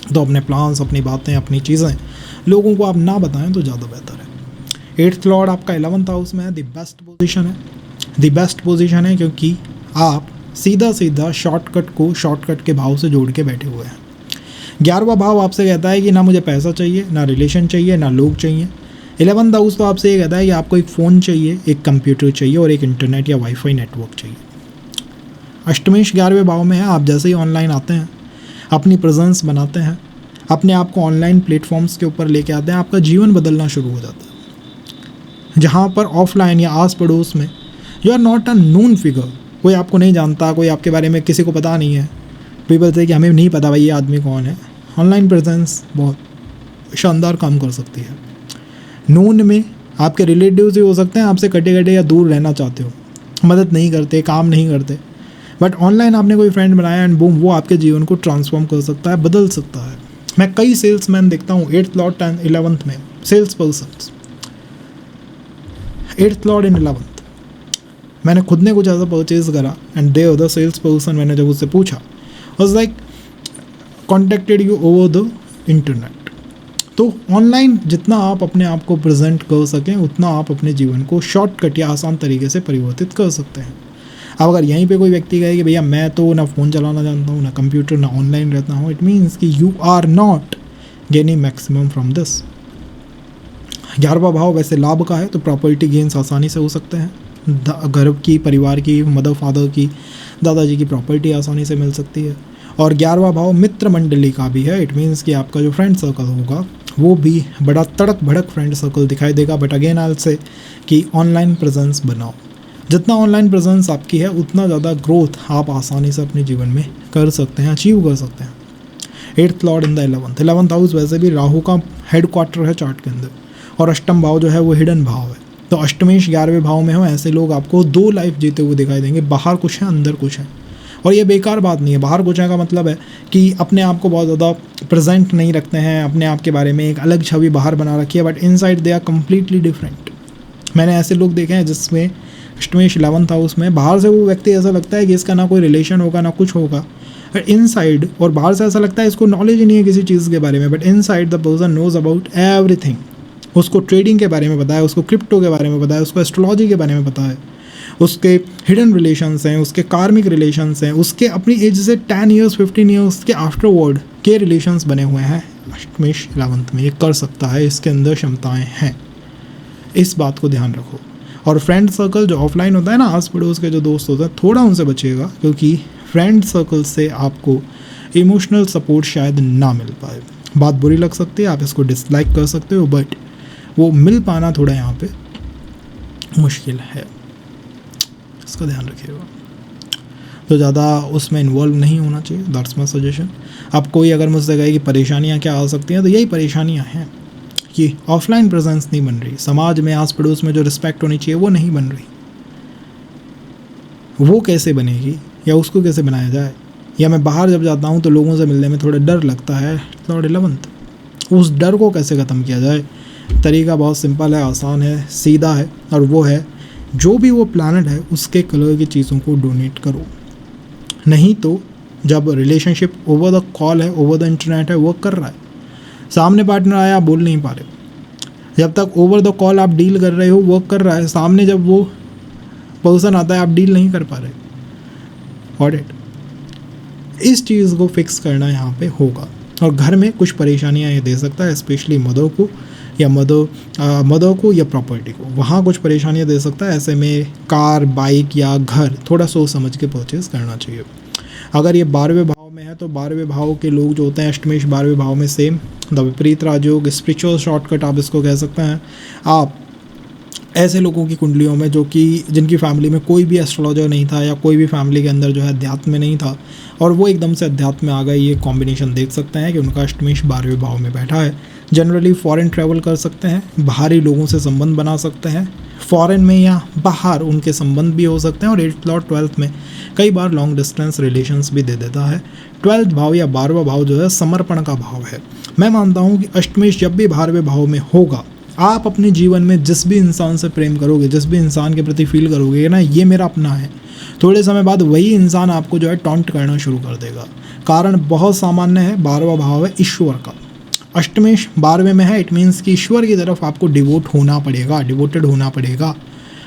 तो अपने प्लान्स, अपनी बातें, अपनी चीज़ें लोगों को आप ना बताएं तो ज़्यादा बेहतर है। 8th लॉर्ड आपका 11th हाउस में है। द बेस्ट पोजीशन है, द बेस्ट पोजीशन है, क्योंकि आप सीधा शॉर्टकट को शॉर्टकट के भाव से जोड़ के बैठे हुए हैं। 11वां भाव आपसे कहता है कि ना मुझे पैसा चाहिए, ना रिलेशन चाहिए, ना लोग चाहिए। 11th हाउस तो आपसे ये कहता है कि आपको एक फ़ोन चाहिए, एक कंप्यूटर चाहिए और एक इंटरनेट या वाईफाई नेटवर्क चाहिए। अष्टमेश 11वें भाव में है। आप जैसे ही ऑनलाइन आते हैं, अपनी प्रेजेंस बनाते हैं, अपने आप को ऑनलाइन प्लेटफॉर्म्स के ऊपर लेके आते हैं, आपका जीवन बदलना शुरू हो जाता है। जहाँ पर ऑफलाइन या आस पड़ोस में you are not a known figure, कोई आपको नहीं जानता, कोई आपके बारे में किसी को पता नहीं है, पीपल से कि हमें नहीं पता भाई ये आदमी कौन है। ऑनलाइन प्रेजेंस बहुत शानदार काम कर सकती है। नोन में आपके रिलेटिव्स ही हो सकते हैं, आपसे कटे कटे या दूर रहना चाहते हो, मदद नहीं करते, काम नहीं करते, बट ऑनलाइन आपने कोई फ्रेंड बनाया एंड बूम, वो आपके जीवन को ट्रांसफॉर्म कर सकता है, बदल सकता है। मैं कई सेल्समैन देखता हूँ 8th लॉर्ड 11th में, सेल्स पर्सन 8th लॉर्ड इन 11th। मैंने खुद ने कुछ ऐसा परचेज करा and they the sales person, मैंने जब उससे पूछा, was like contacted you over the internet. तो ऑनलाइन जितना आप अपने आप को प्रेजेंट कर सकें उतना आप अपने जीवन को शॉर्टकट या आसान तरीके से परिवर्तित कर सकते हैं। अब अगर यहीं पे कोई व्यक्ति कहे कि भैया मैं तो ना फ़ोन चलाना जानता हूँ, ना कंप्यूटर, ना ऑनलाइन रहता हूँ, इट मीन्स कि you are not gaining maximum from this. 11वां भाव वैसे लाभ का है, तो प्रॉपर्टी गेन्स आसानी से हो सकते हैं। घर की, परिवार की, मदर फादर की, दादाजी की प्रॉपर्टी आसानी से मिल सकती है। और 11वां भाव मित्र मंडली का भी है। इट मीन्स कि आपका जो फ्रेंड सर्कल होगा वो भी बड़ा तड़क भड़क फ्रेंड सर्कल दिखाई देगा। But again I will say कि ऑनलाइन प्रेजेंस बनाओ। जितना ऑनलाइन प्रेजेंस आपकी है उतना ज़्यादा ग्रोथ आप आसानी से अपने जीवन में कर सकते हैं, अचीव कर सकते हैं। 8th lord in the 11th house वैसे भी राहु का हेड क्वार्टर है चार्ट के अंदर, और अष्टम भाव जो है वो हिडन भाव है। तो अष्टमेश 11वें भाव में हो, ऐसे लोग आपको 2 लाइफ जीते हुए दिखाई देंगे। बाहर कुछ है, अंदर कुछ है। और ये बेकार बात नहीं है। बाहर कुछ है का मतलब है कि अपने आप को बहुत ज़्यादा प्रेजेंट नहीं रखते हैं, अपने आप के बारे में एक अलग छवि बाहर बना रखी है, but inside they are completely different. मैंने ऐसे लोग देखे हैं जिसमें अष्टमेश 11th हाउस में बाहर से वो व्यक्ति ऐसा लगता है कि इसका ना कोई रिलेशन होगा ना कुछ होगा, इनसाइड, और बाहर से ऐसा लगता है इसको नॉलेज ही नहीं है किसी चीज़ के बारे में, but inside the person knows about everything. उसको ट्रेडिंग के बारे में पता है, उसको क्रिप्टो के बारे में पता है, उसको एस्ट्रोलॉजी के बारे में पता है, उसके हिडन रिलेशंस हैं, उसके कार्मिक रिलेशंस हैं, उसके अपनी एज से 10 ईयर्स 15 ईयर्स के आफ्टरवर्ड के रिलेशंस बने हुए हैं। अष्टमेश 11th में ये कर सकता है, इसके अंदर क्षमताएँ हैं। इस बात को ध्यान रखो। और फ्रेंड सर्कल जो ऑफलाइन होता है ना, आस पड़ोस के जो दोस्त होते हैं, थोड़ा उनसे बचिएगा, क्योंकि फ्रेंड सर्कल से आपको इमोशनल सपोर्ट शायद ना मिल पाए। बात बुरी लग सकती है, आप इसको डिसलाइक कर सकते हो, बट वो मिल पाना थोड़ा यहाँ पे मुश्किल है, इसका ध्यान रखिएगा। तो ज़्यादा उसमें इन्वॉल्व नहीं होना चाहिए, दैट्स माय सजेशन। अब कोई अगर मुझसे कहे कि परेशानियाँ क्या आ सकती हैं, तो यही परेशानियाँ हैं कि ऑफलाइन प्रेजेंस नहीं बन रही, समाज में आस पड़ोस में जो रिस्पेक्ट होनी चाहिए वो नहीं बन रही। वो कैसे बनेगी या उसको कैसे बनाया जाए, या मैं बाहर जब जाता हूँ तो लोगों से मिलने में थोड़ा डर लगता है, लॉर्ड 11th, उस डर को कैसे ख़त्म किया जाए। तरीका बहुत सिंपल है, आसान है, सीधा है, और वो है जो भी वो प्लानट है उसके कलर की चीज़ों को डोनेट करो। नहीं तो जब रिलेशनशिप ओवर द कॉल है, ओवर द इंटरनेट है, वर्क कर रहा है, सामने पार्टनर आया, आप बोल नहीं पा रहे, जब तक ओवर द कॉल आप डील कर रहे हो, वर्क कर रहा है, सामने जब वो पर्सन आता है आप डील नहीं कर पा रहे। Got it? इस चीज़ को फिक्स करना यहाँ पे होगा। और घर में कुछ परेशानियाँ ये दे सकता है, स्पेशली मदर को या प्रॉपर्टी को, वहाँ कुछ परेशानियाँ दे सकता है। ऐसे में कार, बाइक या घर थोड़ा सोच समझ के परचेज़ करना चाहिए। अगर ये 12वें भाव में है तो 12वें भाव के लोग जो होते हैं अष्टमेश 12वें भाव में, सेम द विपरीत राजयोग, स्पिरिचुअल शॉर्टकट आप इसको कह सकते हैं। आप ऐसे लोगों की कुंडलियों में जो कि जिनकी फैमिली में कोई भी एस्ट्रोलॉजर नहीं था, या कोई भी फैमिली के अंदर जो है अध्यात्म में नहीं था, और वो एकदम से अध्यात्म में आ गए, ये कॉम्बिनेशन देख सकते हैं कि उनका अष्टमेश 12वें भाव में बैठा है। जनरली फॉरेन ट्रैवल कर सकते हैं, बाहरी लोगों से संबंध बना सकते हैं, फॉरेन में या बाहर उनके संबंध भी हो सकते हैं। और 8th लॉर्ड 12th में कई बार लॉन्ग डिस्टेंस रिलेशंस भी दे देता है। 12th भाव या 12वां भाव जो है समर्पण का भाव है। मैं मानता हूँ कि अष्टमेश जब भी 12वें भाव में होगा, आप अपने जीवन में जिस भी इंसान से प्रेम करोगे, जिस भी इंसान के प्रति फील करोगे ना ये मेरा अपना है, थोड़े समय बाद वही इंसान आपको जो है टॉन्ट करना शुरू कर देगा। कारण बहुत सामान्य है, 12वां भाव है ईश्वर का, अष्टमेश 12वें में है, इट मीन्स कि ईश्वर की तरफ आपको डिवोट होना पड़ेगा, डिवोटेड होना पड़ेगा।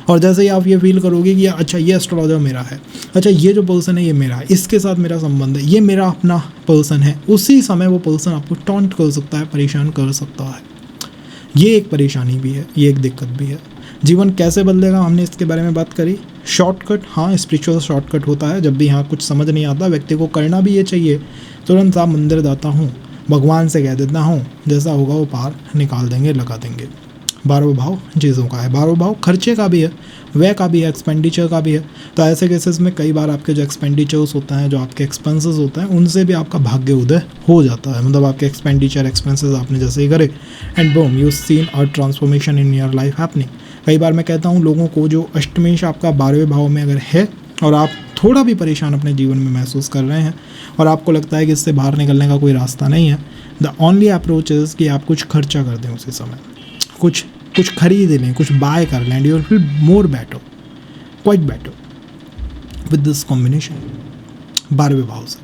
और जैसे ही आप ये फील करोगे कि अच्छा ये एस्ट्रोलॉजर मेरा है, अच्छा ये जो पर्सन है ये मेरा है, इसके साथ मेरा संबंध है, ये मेरा अपना पर्सन है, उसी समय वो पर्सन आपको टॉन्ट कर सकता है, परेशान कर सकता है। ये एक परेशानी भी है, ये एक दिक्कत भी है। जीवन कैसे बदलेगा, हमने इसके बारे में बात करी। शॉर्टकट, हाँ स्पिरिचुअल शॉर्टकट होता है। जब भी यहाँ कुछ समझ नहीं आता व्यक्ति को करना भी ये चाहिए, तुरंत आप मंदिर जाता हूँ, भगवान से कह देता हूँ, जैसा होगा वो पार निकाल देंगे, लगा देंगे। 12वां भाव चीज़ों का है, 12वां भाव खर्चे का भी है, व्यय का भी है, एक्सपेंडिचर का भी है। तो ऐसे केसेस में कई बार आपके जो एक्सपेंडिचर्स होते हैं, जो आपके एक्सपेंसेस होते हैं, उनसे भी आपका भाग्य उदय हो जाता है। मतलब आपके एक्सपेंडिचर एक्सपेंसेस आपने जैसे ही करे and boom you seen a transformation in your life happening. कई बार मैं कहता हूँ लोगों को, जो अष्टमेश आपका 12वें भाव में अगर है और आप थोड़ा भी परेशान अपने जीवन में महसूस कर रहे हैं और आपको लगता है कि इससे बाहर निकलने का कोई रास्ता नहीं है, द ओनली अप्रोच इज़ कि आप कुछ खर्चा कर दें उसी समय, कुछ खरीद लें, कुछ बाय कर लें, you will feel more better, quite better with this combination 12वें भाव से।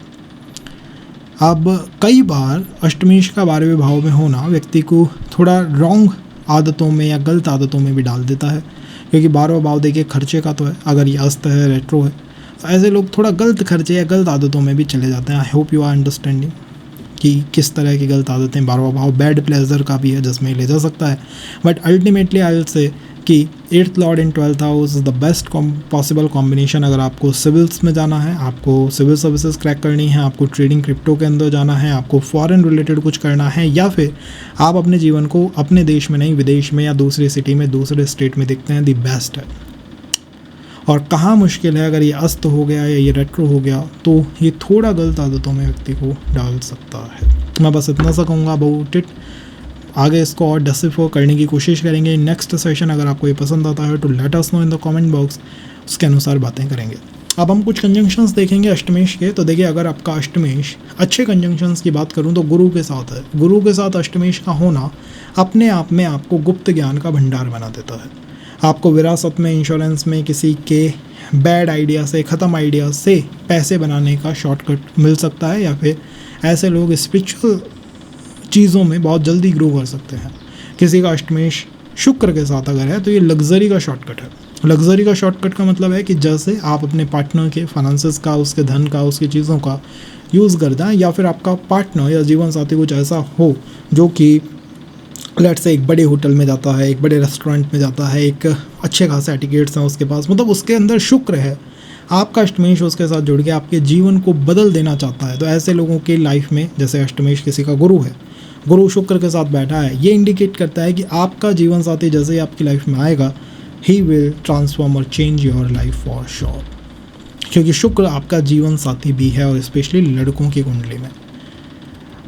अब कई बार अष्टमेश का 12वें भाव में होना व्यक्ति को थोड़ा रॉन्ग आदतों में या गलत आदतों में भी डाल देता है, क्योंकि 12वां भाव देखिए खर्चे का तो है, अगर ये अस्त है, रेट्रो है, तो ऐसे लोग थोड़ा गलत खर्चे या गलत आदतों में भी चले जाते हैं। I hope you are understanding कि किस तरह की गलत आदतें। 12वां भाव बैड प्लेजर का भी है जिसमें ले जा सकता है, but ultimately I will say कि 8th lord in 12th house is the best possible combination. अगर आपको सिविल्स में जाना है, आपको सिविल सर्विसेज क्रैक करनी है, आपको ट्रेडिंग क्रिप्टो के अंदर जाना है, आपको फॉरेन रिलेटेड कुछ करना है, या फिर आप अपने जीवन को अपने देश में नहीं विदेश में या दूसरी सिटी में दूसरे स्टेट में देखते हैं, दी बेस्ट है। और कहाँ मुश्किल है, अगर ये अस्त हो गया या ये रेट्रो हो गया तो ये थोड़ा गलत आदतों में व्यक्ति को डाल सकता है। मैं बस इतना सा कहूँगा अबाउट इट। आगे इसको और डिसिफर करने की कोशिश करेंगे नेक्स्ट सेशन। अगर आपको ये पसंद आता है तो let us know in the comment box, उसके अनुसार बातें करेंगे। अब हम कुछ कंजंक्शंस देखेंगे अष्टमेश के। तो देखिए, अगर आपका अष्टमेश, अच्छे कंजंक्शंस की बात करूं तो गुरु के साथ है। गुरु के साथ अष्टमेश का होना अपने आप में आपको गुप्त ज्ञान का भंडार बना देता है। आपको विरासत में, इंश्योरेंस में किसी के बैड आइडिया से, ख़त्म आइडिया से पैसे बनाने का शॉर्टकट मिल सकता है, या फिर ऐसे लोग स्पिरिचुअल चीज़ों में बहुत जल्दी ग्रो कर सकते हैं। किसी का अष्टमेश शुक्र के साथ अगर है तो ये लग्जरी का शॉर्टकट है। लग्जरी का शॉर्टकट का मतलब है कि जैसे आप अपने पार्टनर के फाइनेंसेस का, उसके धन का, उसकी चीज़ों का यूज़ कर दें, या फिर आपका पार्टनर या जीवन साथी कुछ ऐसा हो जो कि लेट्स से एक बड़े होटल में जाता है, एक बड़े रेस्टोरेंट में जाता है, एक अच्छे खासे एटिकेट्स हैं उसके पास, मतलब उसके अंदर शुक्र है, आपका अष्टमेश उसके साथ जुड़ के आपके जीवन को बदल देना चाहता है। तो ऐसे लोगों की लाइफ में, जैसे अष्टमेश किसी का गुरु है, गुरु शुक्र के साथ बैठा है, ये इंडिकेट करता है कि आपका जीवन साथी जैसे ही आपकी लाइफ में आएगा, ही विल ट्रांसफॉर्म और change your life for sure, क्योंकि शुक्र आपका जीवन साथी भी है। और स्पेशली लड़कों की कुंडली में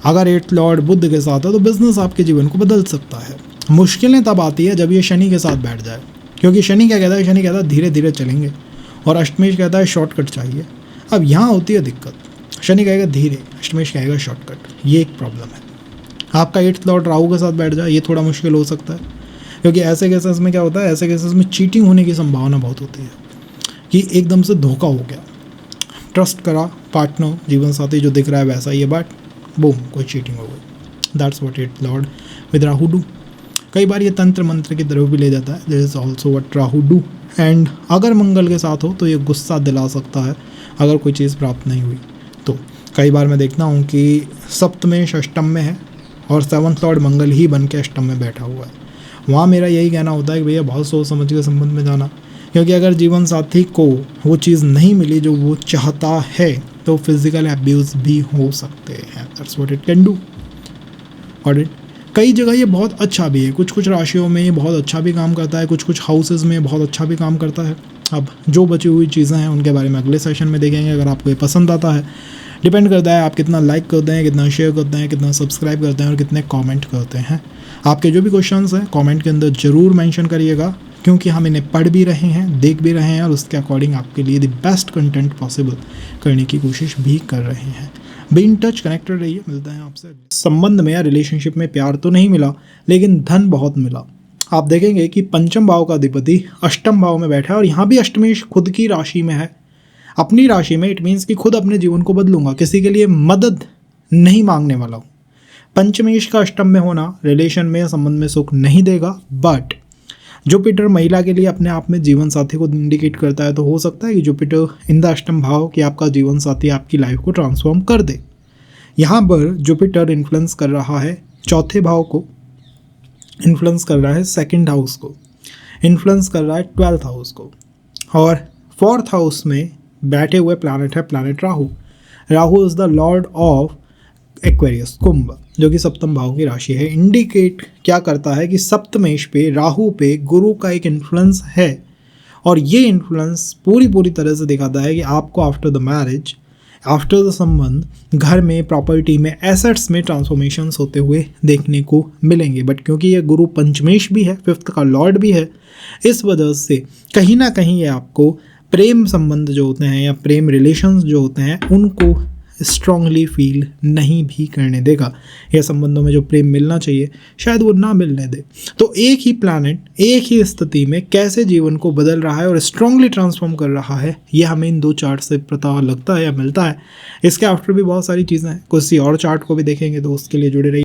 अगर 8th लॉर्ड बुध के साथ है तो बिजनेस आपके जीवन को बदल सकता है। मुश्किलें तब आती है जब ये शनि के साथ बैठ जाए, क्योंकि शनि क्या कहता है, शनि कहता है धीरे धीरे चलेंगे, और अष्टमेश कहता है शॉर्टकट चाहिए। अब यहाँ होती है दिक्कत, शनि कहेगा धीरे, अष्टमेश कहेगा शॉर्टकट, ये एक प्रॉब्लम है। आपका 8th लॉर्ड राहु के साथ बैठ जाए, ये थोड़ा मुश्किल हो सकता है, क्योंकि ऐसे केसेस में क्या होता है, ऐसे केसेस में चीटिंग होने की संभावना बहुत होती है कि एकदम से धोखा हो गया, ट्रस्ट करा पार्टनर, जीवन साथी जो दिख रहा है वैसा ही है, बट बूम कोई चीटिंग हो गई। That's what 8th Lord with Rahu do. कई बार ये तंत्र मंत्र की तरफ भी ले जाता है, this is also what Rahu do. And अगर मंगल के साथ हो तो ये गुस्सा दिला सकता है अगर कोई चीज़ प्राप्त नहीं हुई तो। कई बार मैं देखता हूँ कि सप्तमेश अष्टम में है और 7th लॉर्ड मंगल ही बन के अष्टम में बैठा हुआ है। वहाँ मेरा यही कहना होता है कि भैया बहुत सोच समझ के संबंध में जाना, क्योंकि अगर जीवन साथी को वो चीज़ नहीं मिली जो वो चाहता है तो फिजिकल एब्यूज़ भी हो सकते हैं। That's what it can do. और कई जगह ये बहुत अच्छा भी है, कुछ कुछ राशियों में ये बहुत अच्छा भी काम करता है, कुछ कुछ हाउसेज में बहुत अच्छा भी काम करता है। अब जो बची हुई चीज़ें हैं उनके बारे में अगले सेशन में देखेंगे। अगर आपको ये पसंद आता है, डिपेंड करता है आप कितना लाइक करते हैं, कितना शेयर करते हैं, कितना सब्सक्राइब करते हैं और कितने कमेंट करते हैं। आपके जो भी क्वेश्चंस हैं कमेंट के अंदर ज़रूर मेंशन करिएगा, क्योंकि हम इन्हें पढ़ भी रहे हैं, देख भी रहे हैं और उसके अकॉर्डिंग आपके लिए द बेस्ट कंटेंट पॉसिबल करने की कोशिश भी कर रहे हैं। बी इन टच, कनेक्टेड रहिए, मिलते हैं आपसे। संबंध में या रिलेशनशिप में प्यार तो नहीं मिला लेकिन धन बहुत मिला। आप देखेंगे कि पंचम भाव का अधिपति अष्टम भाव में बैठा है और यहाँ भी अष्टमेश खुद की राशि में है, अपनी राशि में। इट मीन्स कि खुद अपने जीवन को बदलूंगा, किसी के लिए मदद नहीं मांगने वाला हूँ। पंचमेश का अष्टम में होना रिलेशन में, संबंध में सुख नहीं देगा, बट जुपिटर महिला के लिए अपने आप में जीवन साथी को इंडिकेट करता है। तो हो सकता है कि जुपिटर इन द अष्टम भाव कि आपका जीवन साथी आपकी लाइफ को ट्रांसफॉर्म कर दे। यहाँ पर जुपिटर इन्फ्लुएंस कर रहा है चौथे भाव को, इन्फ्लुएंस कर रहा है 2nd हाउस को, इन्फ्लुएंस कर रहा है 12th हाउस को, और 4th हाउस में बैठे हुए प्लैनेट है planet Rahu. Rahu is the lord of Aquarius, Kumbh, जो कि सप्तम भाव की राशि है। इंडिकेट क्या करता है कि सप्तमेश पे राहु पे गुरु का एक इन्फ्लुएंस है, और ये इन्फ्लुएंस पूरी तरह से दिखाता है कि आपको after the marriage, after the संबंध, घर में, प्रॉपर्टी में, एसेट्स में ट्रांसफॉर्मेशंस होते हुए देखने को मिलेंगे। बट क्योंकि ये गुरु पंचमेश भी है, 5th का लॉर्ड भी है, इस वजह से कहीं ना कहीं ये आपको प्रेम संबंध जो होते हैं या प्रेम रिलेशंस जो होते हैं उनको स्ट्रांगली फील नहीं भी करने देगा, या संबंधों में जो प्रेम मिलना चाहिए शायद वो ना मिलने दे। तो एक ही प्लैनेट एक ही स्थिति में कैसे जीवन को बदल रहा है और स्ट्रांगली ट्रांसफॉर्म कर रहा है, ये हमें इन 2 चार्ट से पता लगता है या मिलता है। इसके आफ्टर भी बहुत सारी चीज़ें हैं, किसी और चार्ट को भी देखेंगे, तो उसके लिए जुड़े रहिए।